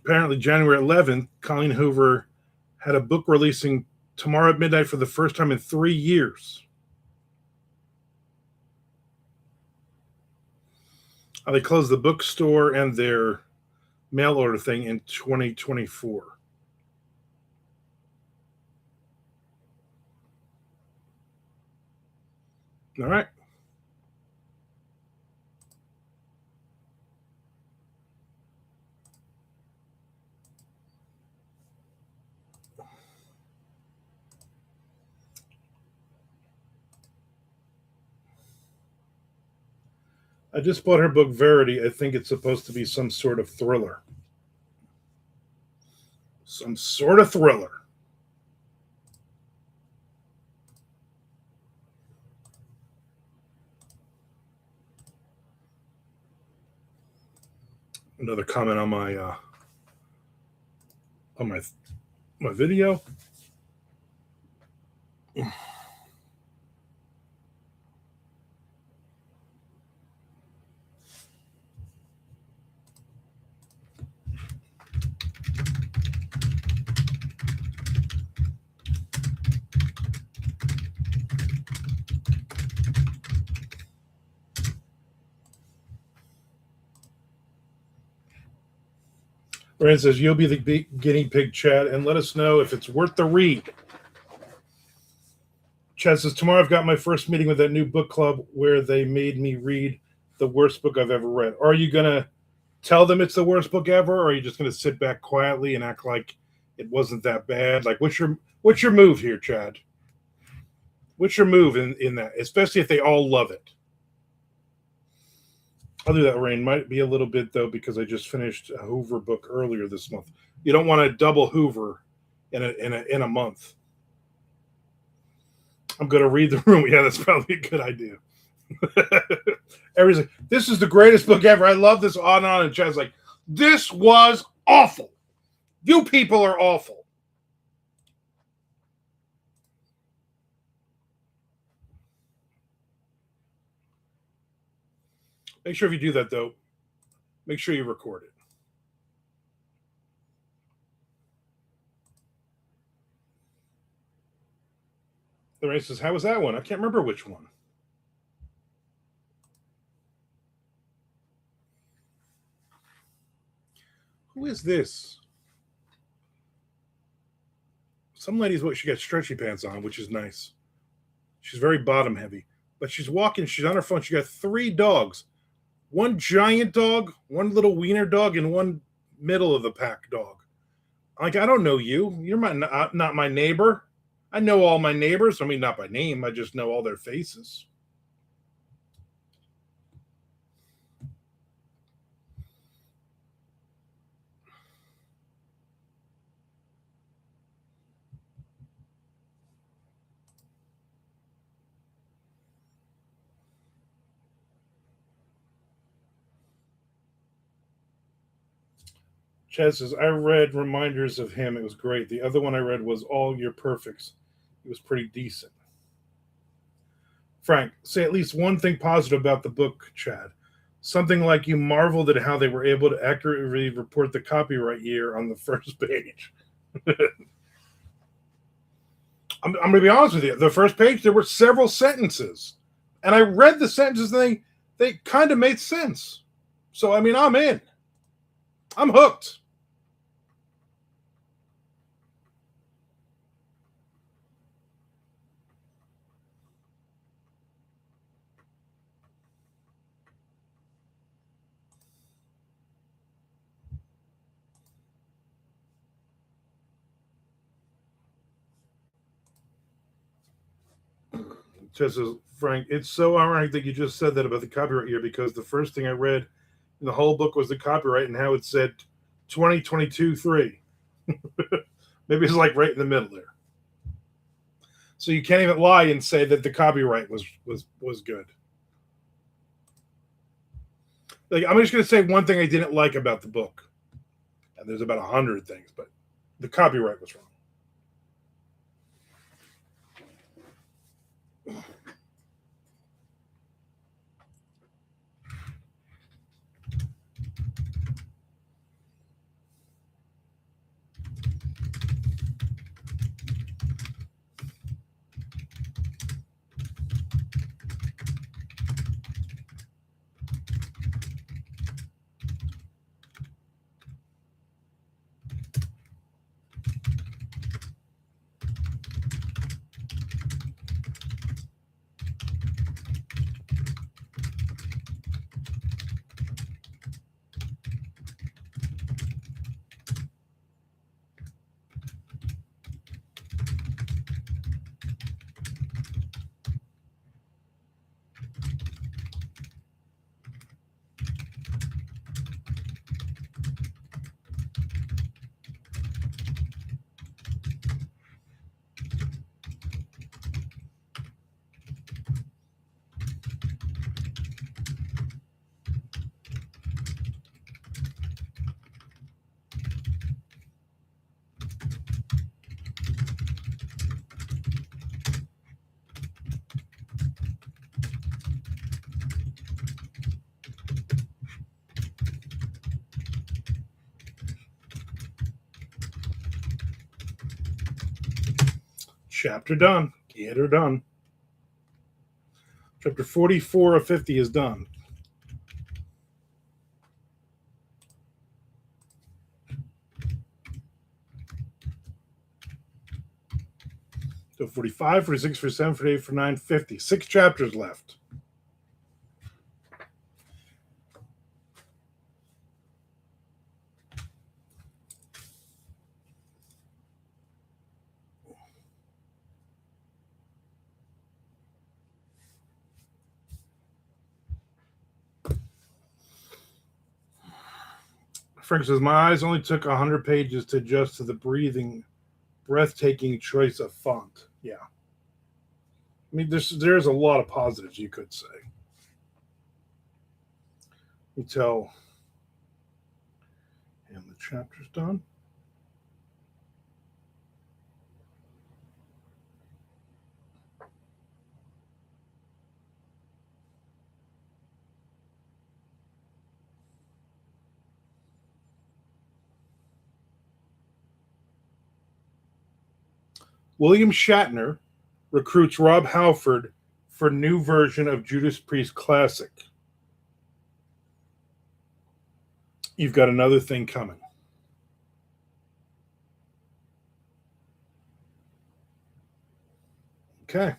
Apparently, January 11th, Colleen Hoover had a book releasing tomorrow at midnight for the first time in 3 years. They closed the bookstore and their mail order thing in 2024. All right. I just bought her book Verity. I think it's supposed to be some sort of thriller. Some sort of thriller. Another comment on my video. Rand says, you'll be the guinea pig, Chad, and let us know if it's worth the read. Chad says, tomorrow I've got my first meeting with that new book club where they made me read the worst book I've ever read. Are you going to tell them it's the worst book ever, or are you just going to sit back quietly and act like it wasn't that bad? Like, what's your move here, Chad? What's your move in that, especially if they all love it? I'll do that, Rain. Might be a little bit, though, because I just finished a Hoover book earlier this month. You don't want to double Hoover in a month. I'm going to read the room. Yeah, that's probably a good idea. Everybody's like, this is the greatest book ever. I love this on and on. And Chad's like, this was awful. You people are awful. Make sure if you do that, though, make sure you record it. Lorraine says, how was that one? I can't remember which one. Who is this? Some lady's she got stretchy pants on, which is nice. She's very bottom heavy. But she's walking, she's on her phone. She got 3 dogs. One giant dog, one little wiener dog, and one middle of the pack dog. Like, I don't know you. You're not my neighbor. I know all my neighbors. I mean, not by name. I just know all their faces. Chad says, I read Reminders of Him. It was great. The other one I read was All Your Perfects. It was pretty decent. Frank, say at least one thing positive about the book, Chad. Something like you marveled at how they were able to accurately report the copyright year on the first page. I'm going to be honest with you. The first page, there were several sentences. And I read the sentences, and they kind of made sense. So, I mean, I'm in. I'm hooked. Just as Frank, it's so ironic that you just said that about the copyright year, because the first thing I read in the whole book was the copyright and how it said 2022-3. Maybe it's like right in the middle there. So you can't even lie and say that the copyright was good. Like, I'm just going to say one thing I didn't like about the book. And there's about 100 things, but the copyright was wrong. Chapter done. Get her done. Chapter 44 of 50 is done. So 45, 46, 47, 48, 49, 50. 6 chapters left. Frank says, my eyes only took 100 pages to adjust to the breathtaking choice of font. Yeah. I mean, there's a lot of positives you could say. You tell him the chapter's done. William Shatner recruits Rob Halford for new version of Judas Priest classic. You've got another thing coming. Okay.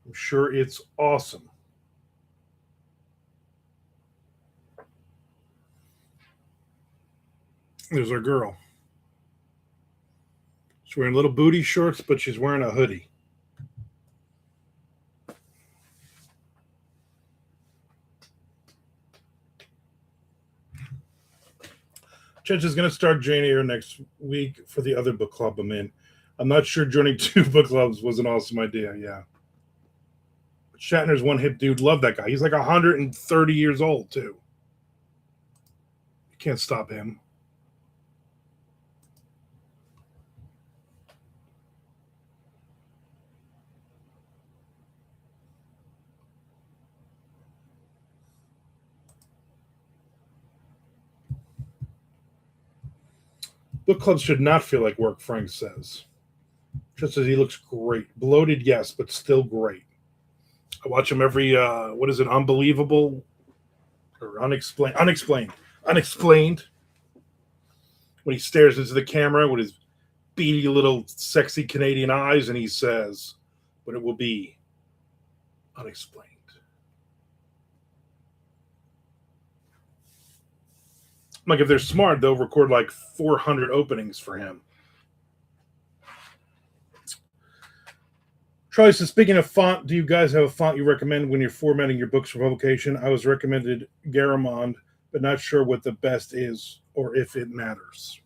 I'm sure it's awesome. There's our girl. She's wearing little booty shorts, but she's wearing a hoodie. Chetch is going to start Jane Eyre next week for the other book club I'm in. I'm not sure joining 2 book clubs was an awesome idea. Yeah. But Shatner's one hip dude. Love that guy. He's like 130 years old, too. You can't stop him. Book clubs should not feel like work, Frank says. Just as he looks great. Bloated, yes, but still great. I watch him every, unbelievable or unexplained. When he stares into the camera with his beady little sexy Canadian eyes and he says, but it will be unexplained. Like, if they're smart, they'll record like 400 openings for him. Charlie says, speaking of font, do you guys have a font you recommend when you're formatting your books for publication? I was recommended Garamond, but not sure what the best is or if it matters.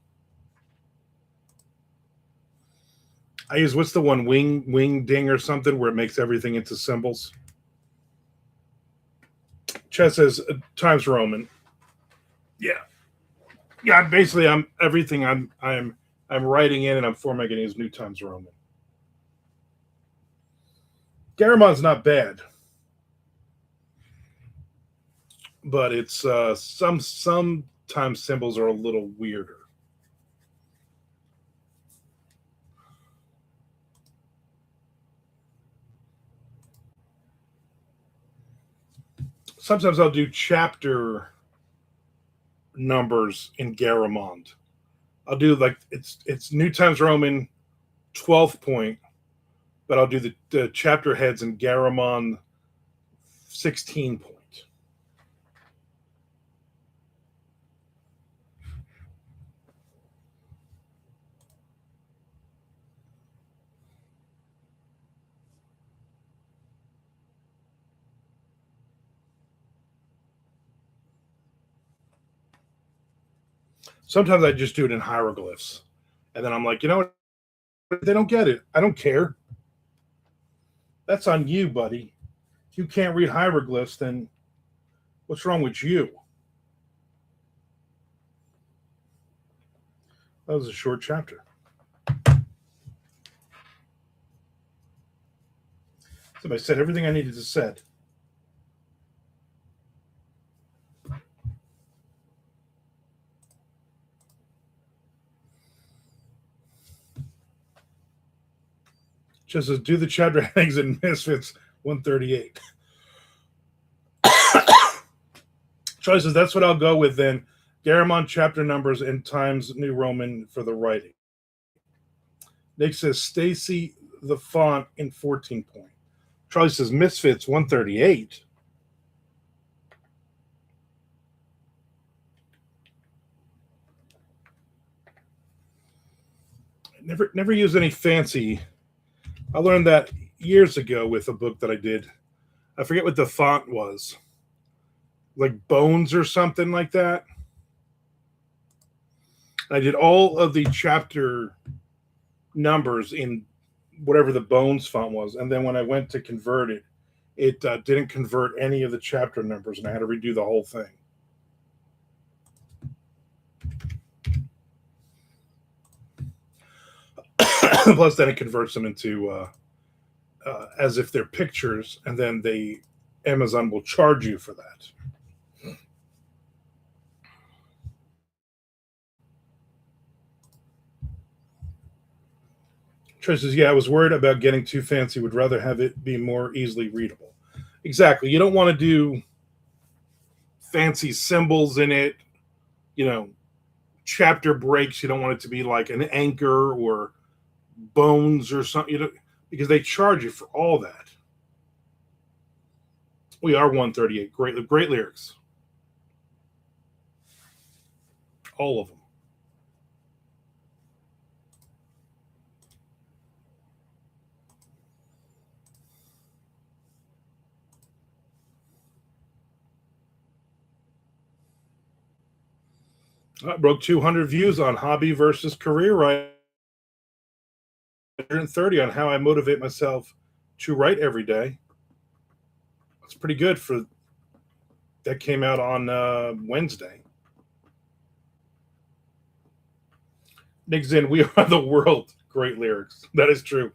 I use, what's the one, Wing Ding or something, where it makes everything into symbols? Chess says Times Roman. Yeah. Basically, I'm writing in and I'm formatting as New Times Roman. Garamond's not bad, but it's sometimes symbols are a little weirder. Sometimes I'll do chapter numbers in Garamond. I'll do like it's New Times Roman 12th point, but I'll do the chapter heads in Garamond 16 point. Sometimes I just do it in hieroglyphs. And then I'm like, you know what? They don't get it. I don't care. That's on you, buddy. If you can't read hieroglyphs, then what's wrong with you? That was a short chapter. So I said everything I needed to say. Just says, do the chapter headings in Misfits 138. Charlie says, that's what I'll go with then. Garamond chapter numbers and Times New Roman for the writing. Nick says, Stacy the font in 14 point. Charlie says, Misfits 138. Never use any fancy. I learned that years ago with a book that I did. I forget what the font was. Like Bones or something like that. I did all of the chapter numbers in whatever the Bones font was. And then when I went to convert it, it didn't convert any of the chapter numbers, and I had to redo the whole thing. Plus, then it converts them into as if they're pictures, and then Amazon will charge you for that. Trish says, yeah, I was worried about getting too fancy. Would rather have it be more easily readable. Exactly. You don't want to do fancy symbols in it, chapter breaks. You don't want it to be like an anchor or bones or something, because they charge you for all that. We are 138. Great lyrics. All of them. I broke 200 views on hobby versus career writing. 130 on how I motivate myself to write every day. That's pretty good for that. Came out on Wednesday. Nick Zinn, we are the world. Great lyrics. That is true.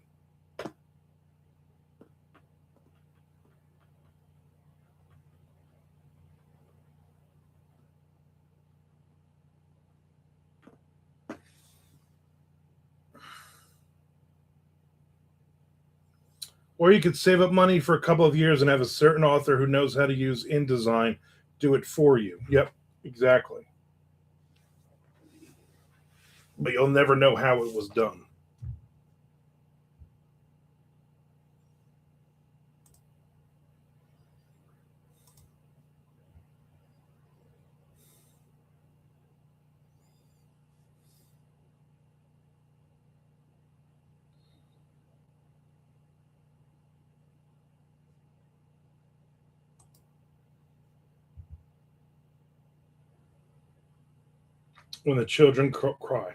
Or you could save up money for a couple of years and have a certain author who knows how to use InDesign do it for you. Yep, exactly. But you'll never know how it was done. When the children cry,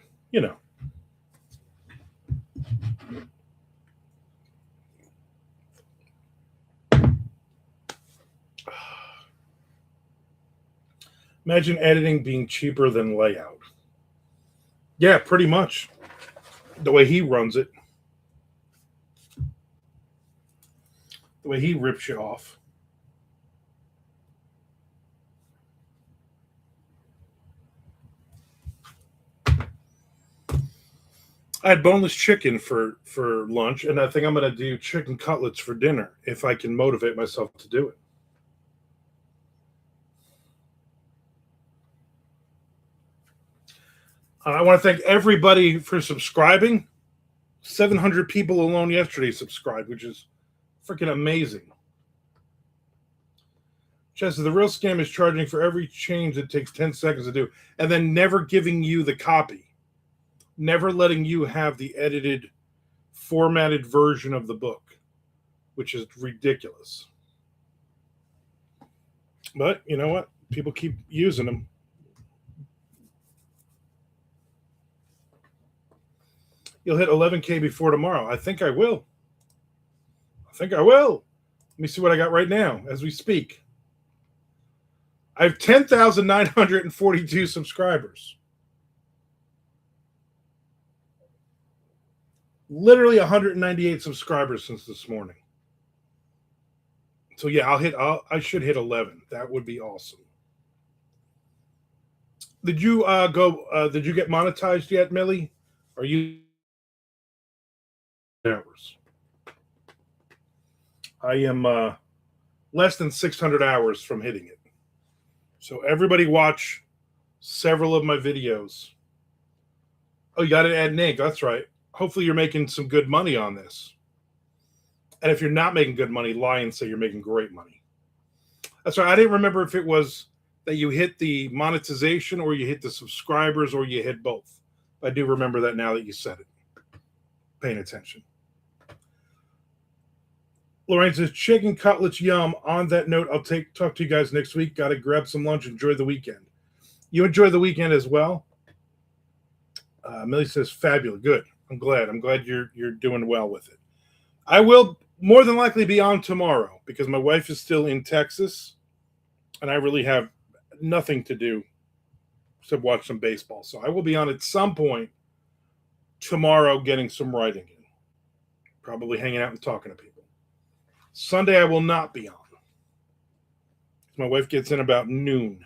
Imagine editing being cheaper than layout. Yeah, pretty much. The way he runs it. The way he rips you off. I had boneless chicken for lunch, and I think I'm going to do chicken cutlets for dinner if I can motivate myself to do it. I want to thank everybody for subscribing. 700 people alone yesterday subscribed, which is freaking amazing. Chester, the real scam is charging for every change that takes 10 seconds to do, and then never giving you the copy. Never letting you have the edited, formatted version of the book, which is ridiculous. But you know what? People keep using them. You'll hit 11K before tomorrow. I think I will. Let me see what I got right now as we speak. I have 10,942 subscribers. Literally 198 subscribers since this morning. So yeah, I should hit 11. That would be awesome. Did you did you get monetized yet, Millie? Are you hours? I am less than 600 hours from hitting it. So everybody watch several of my videos. Oh, you got to add Nink. That's right. Hopefully you're making some good money on this. And if you're not making good money, lie and say you're making great money. That's right. I didn't remember if it was that you hit the monetization or you hit the subscribers or you hit both. I do remember that now that you said it. Paying attention. Lorraine says, chicken cutlets, yum. On that note, I'll talk to you guys next week. Got to grab some lunch. Enjoy the weekend. You enjoy the weekend as well? Millie says, fabulous. Good. I'm glad. I'm glad you're doing well with it. I will more than likely be on tomorrow because my wife is still in Texas and I really have nothing to do except watch some baseball. So I will be on at some point tomorrow getting some writing in. Probably hanging out and talking to people. Sunday I will not be on. My wife gets in about noon.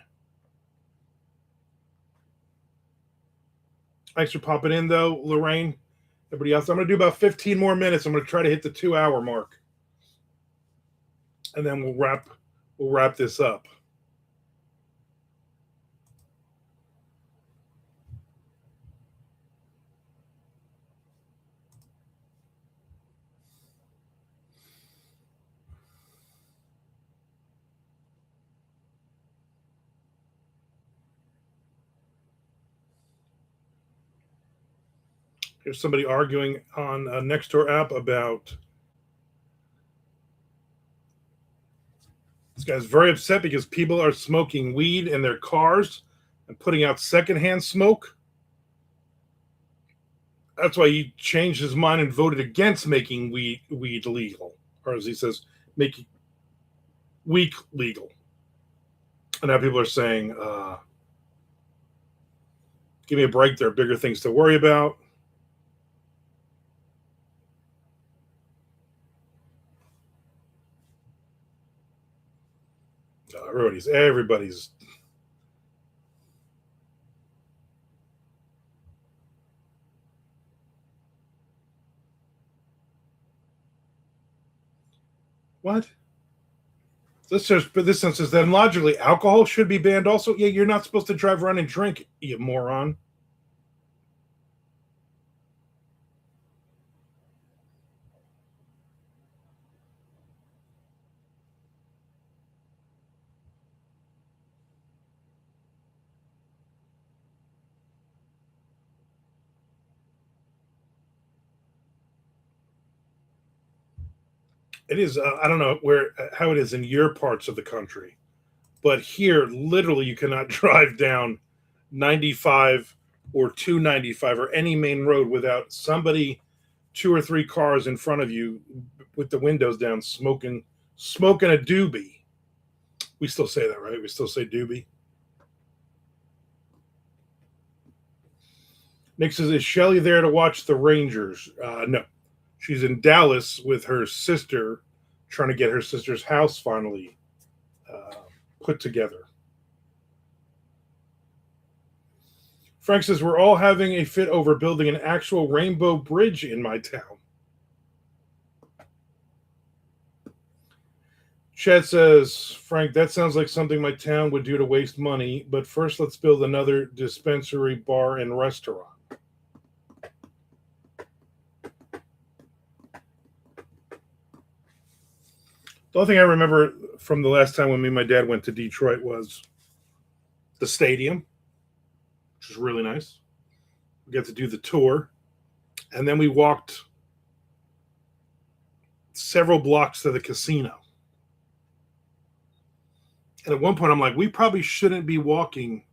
Thanks for popping in, though, Lorraine. Everybody else, I'm going to do about 15 more minutes. I'm going to try to hit the 2-hour mark, and then we'll wrap this up. There's somebody arguing on a Nextdoor app about this guy's very upset because people are smoking weed in their cars and putting out secondhand smoke. That's why he changed his mind and voted against making weed legal, or as he says, making weed legal. And now people are saying, give me a break. There are bigger things to worry about. Everybody's. What? This says then logically alcohol should be banned also. Yeah, you're not supposed to drive around and drink, you moron. It is. I don't know how it is in your parts of the country, but here, literally, you cannot drive down 95 or 295 or any main road without somebody, 2 or 3 cars in front of you, with the windows down, smoking a doobie. We still say that, right? We still say doobie. Nick says, "Is Shelly there to watch the Rangers?" No. She's in Dallas with her sister, trying to get her sister's house finally put together. Frank says, we're all having a fit over building an actual rainbow bridge in my town. Chad says, Frank, that sounds like something my town would do to waste money, but first let's build another dispensary, bar, and restaurant. The only thing I remember from the last time when me and my dad went to Detroit was the stadium, which was really nice. We got to do the tour. And then we walked several blocks to the casino. And at one point, I'm like, we probably shouldn't be walking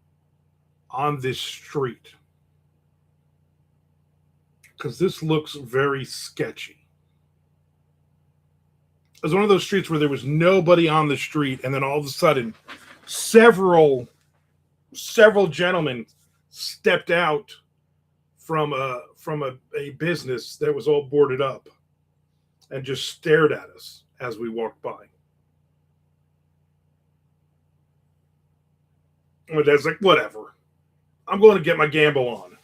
on this street because this looks very sketchy. It was one of those streets where there was nobody on the street, and then all of a sudden, several gentlemen stepped out from a business that was all boarded up and just stared at us as we walked by. My dad's like, whatever. I'm going to get my gamble on.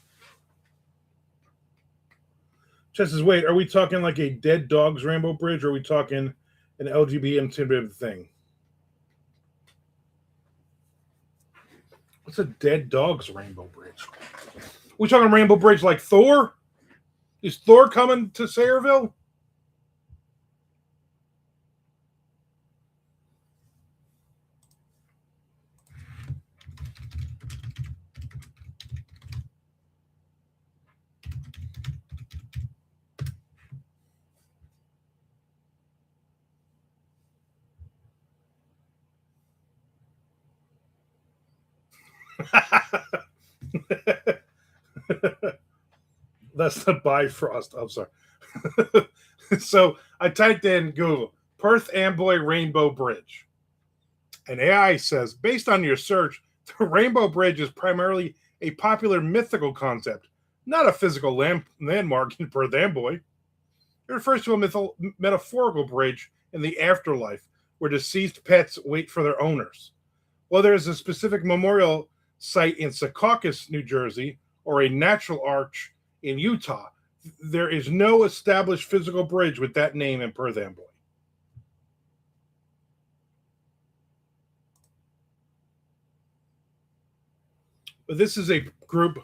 Chess says, wait, are we talking like a dead dog's rainbow bridge, or are we talking an LGBT thing. What's a dead dog's rainbow bridge? We talking rainbow bridge like Thor? Is Thor coming to Sayreville? That's the Bifrost. I'm sorry. So I typed in Google Perth Amboy Rainbow Bridge. And AI says, based on your search, the Rainbow Bridge is primarily a popular mythical concept, not a physical landmark in Perth Amboy. It refers to a metaphorical bridge in the afterlife where deceased pets wait for their owners. While there is a specific memorial site in Secaucus, New Jersey, or a natural arch in Utah, there is no established physical bridge with that name in Perth Amboy. But this is a group,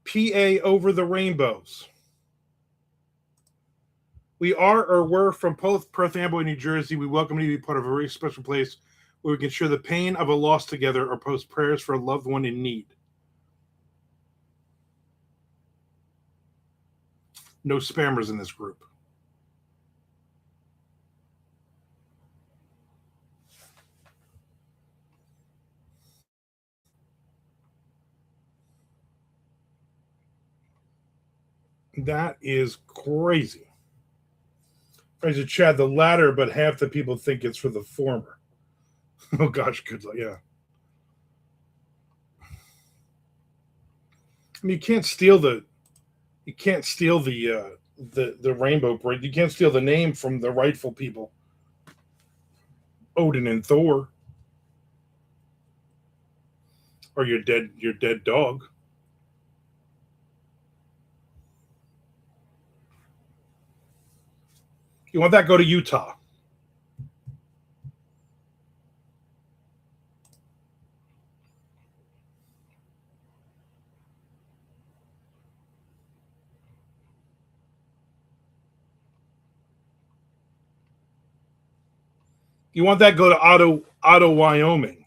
PA Over the Rainbows. We are or were from Perth Amboy, New Jersey. We welcome you to be part of a very special place where we can share the pain of a loss together or post prayers for a loved one in need. No spammers in this group. That is crazy. Crazy, Chad, the latter, but half the people think it's for the former. Oh gosh, good luck. Yeah. I mean, you can't steal the rainbow bridge. You can't steal the name from the rightful people. Odin and Thor. Or your dead dog. You want that? Go to Utah. You want that? Go to Otto, Wyoming.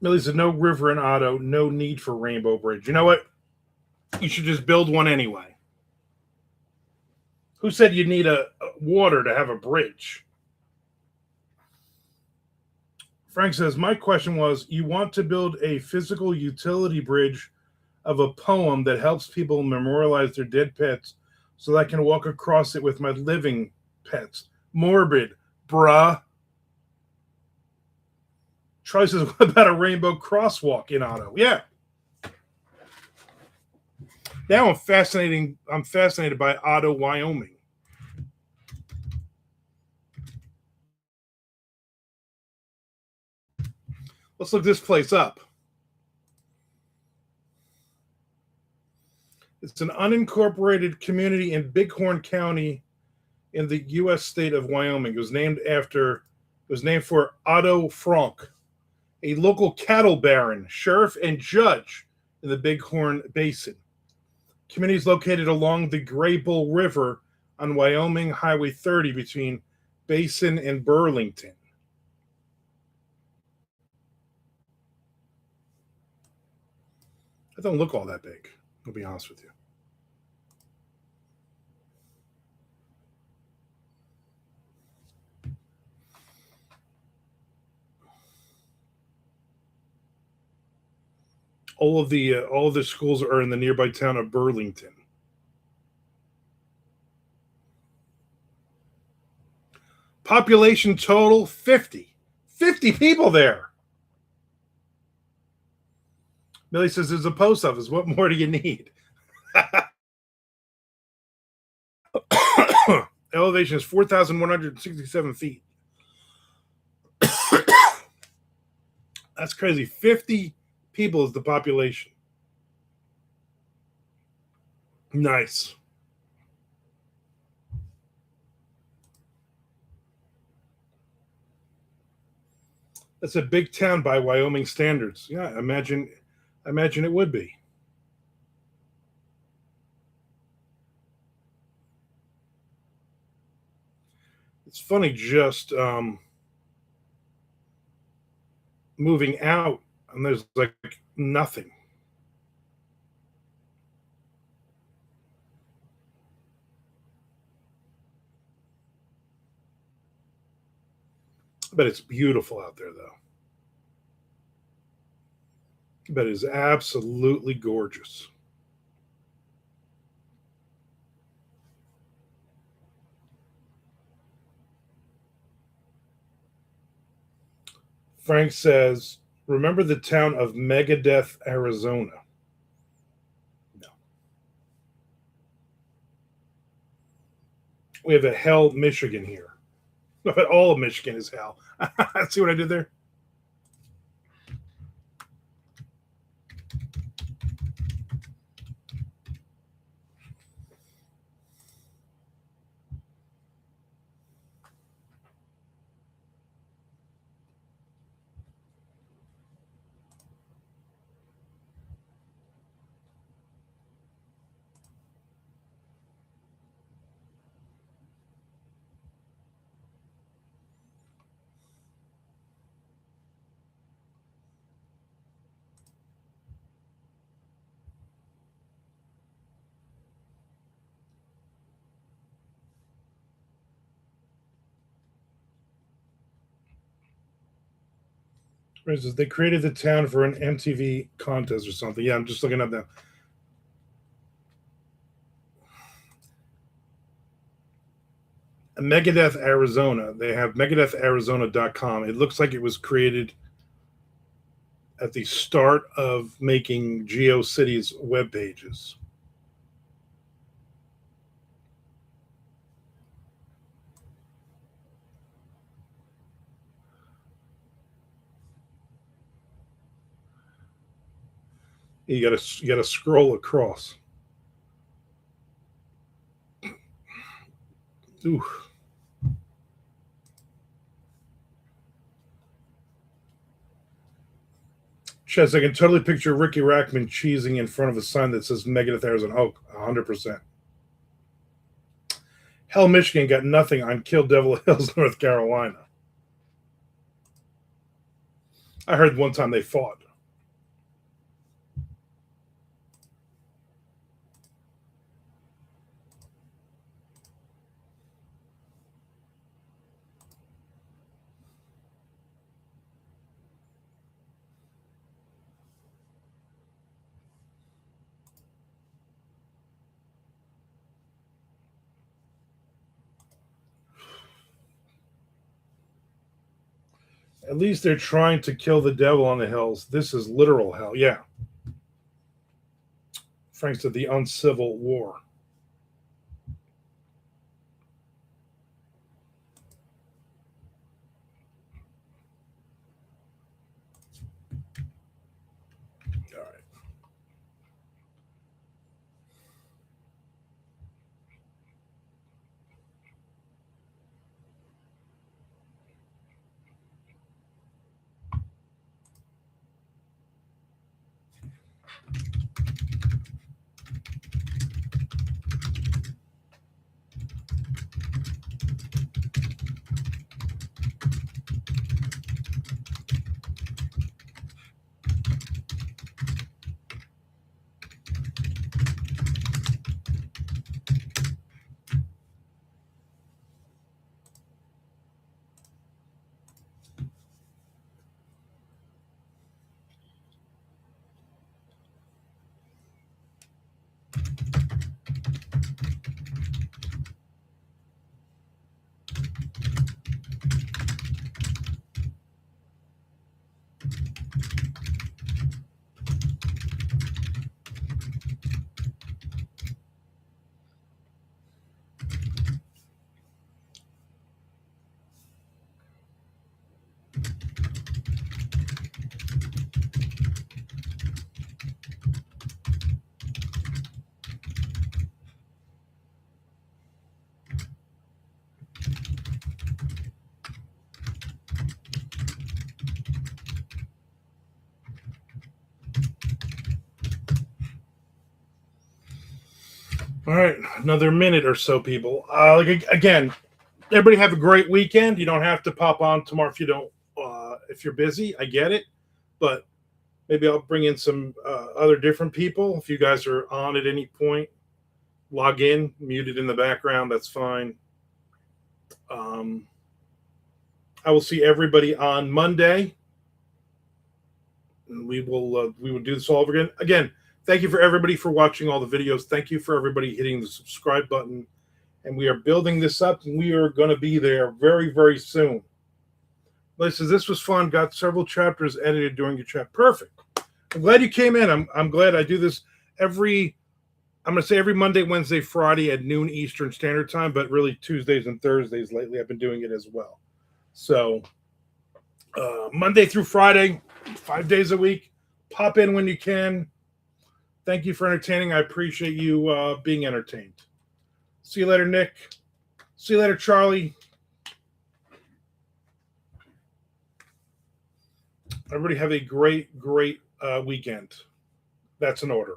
Millie said, no river in Otto, no need for Rainbow Bridge. You know what? You should just build one anyway. Who said you need a water to have a bridge? Frank says, my question was, you want to build a physical utility bridge of a poem that helps people memorialize their dead pets so that I can walk across it with my living pets. Morbid, bruh. Troy says, what about a rainbow crosswalk in Otto? Yeah. Now I'm fascinated by Otto, Wyoming. Let's look this place up. It's an unincorporated community in Bighorn County in the U.S. state of Wyoming. It was named for Otto Frank, a local cattle baron, sheriff, and judge in the Bighorn Basin. Community is located along the Gray Bull River on Wyoming Highway 30 between Basin and Burlington. It don't look all that big, I'll be honest with you. All of the schools are in the nearby town of Burlington. Population total 50. 50 people there. Millie says there's a post office. What more do you need? Elevation is 4,167 feet. That's crazy. 50 people is the population. Nice. That's a big town by Wyoming standards. Yeah, imagine it would be. It's funny just moving out and there's like nothing. But it's beautiful out there though. But it is absolutely gorgeous. Frank says, remember the town of Megadeth, Arizona? No. We have a Hell, Michigan here. But all of Michigan is hell. See what I did there? For instance, they created the town for an MTV contest or something. Yeah, I'm just looking up now. Megadeth, Arizona. They have megadeathArizona.com. It looks like it was created at the start of making GeoCities web pages. You gotta scroll across. Ooh. Chess, I can totally picture Ricky Rackman cheesing in front of a sign that says Megadeth Arizona. Oh, 100%. Hell, Michigan got nothing on Kill Devil Hills, North Carolina. I heard one time they fought. At least they're trying to kill the devil on the hills. This is literal hell. Yeah. Thanks to the uncivil war. All right. All right, another minute or so, people. Again, everybody have a great weekend. You don't have to pop on tomorrow if you don't. If you're busy, I get it, but maybe I'll bring in some other different people. If you guys are on at any point, log in, muted in the background. That's fine. I will see everybody on Monday. And we will do this all over again. Again, thank you for everybody for watching all the videos. Thank you for everybody hitting the subscribe button. And we are building this up, and we are going to be there very, very soon. Listen, this was fun. Got several chapters edited during your chat. Perfect. I'm glad you came in. I'm glad I do this I'm going to say every Monday, Wednesday, Friday at noon Eastern Standard Time, but really Tuesdays and Thursdays lately I've been doing it as well. So Monday through Friday, 5 days a week. Pop in when you can. Thank you for entertaining. I appreciate you being entertained. See you later, Nick. See you later, Charlie. Everybody have a great, great weekend. That's an order.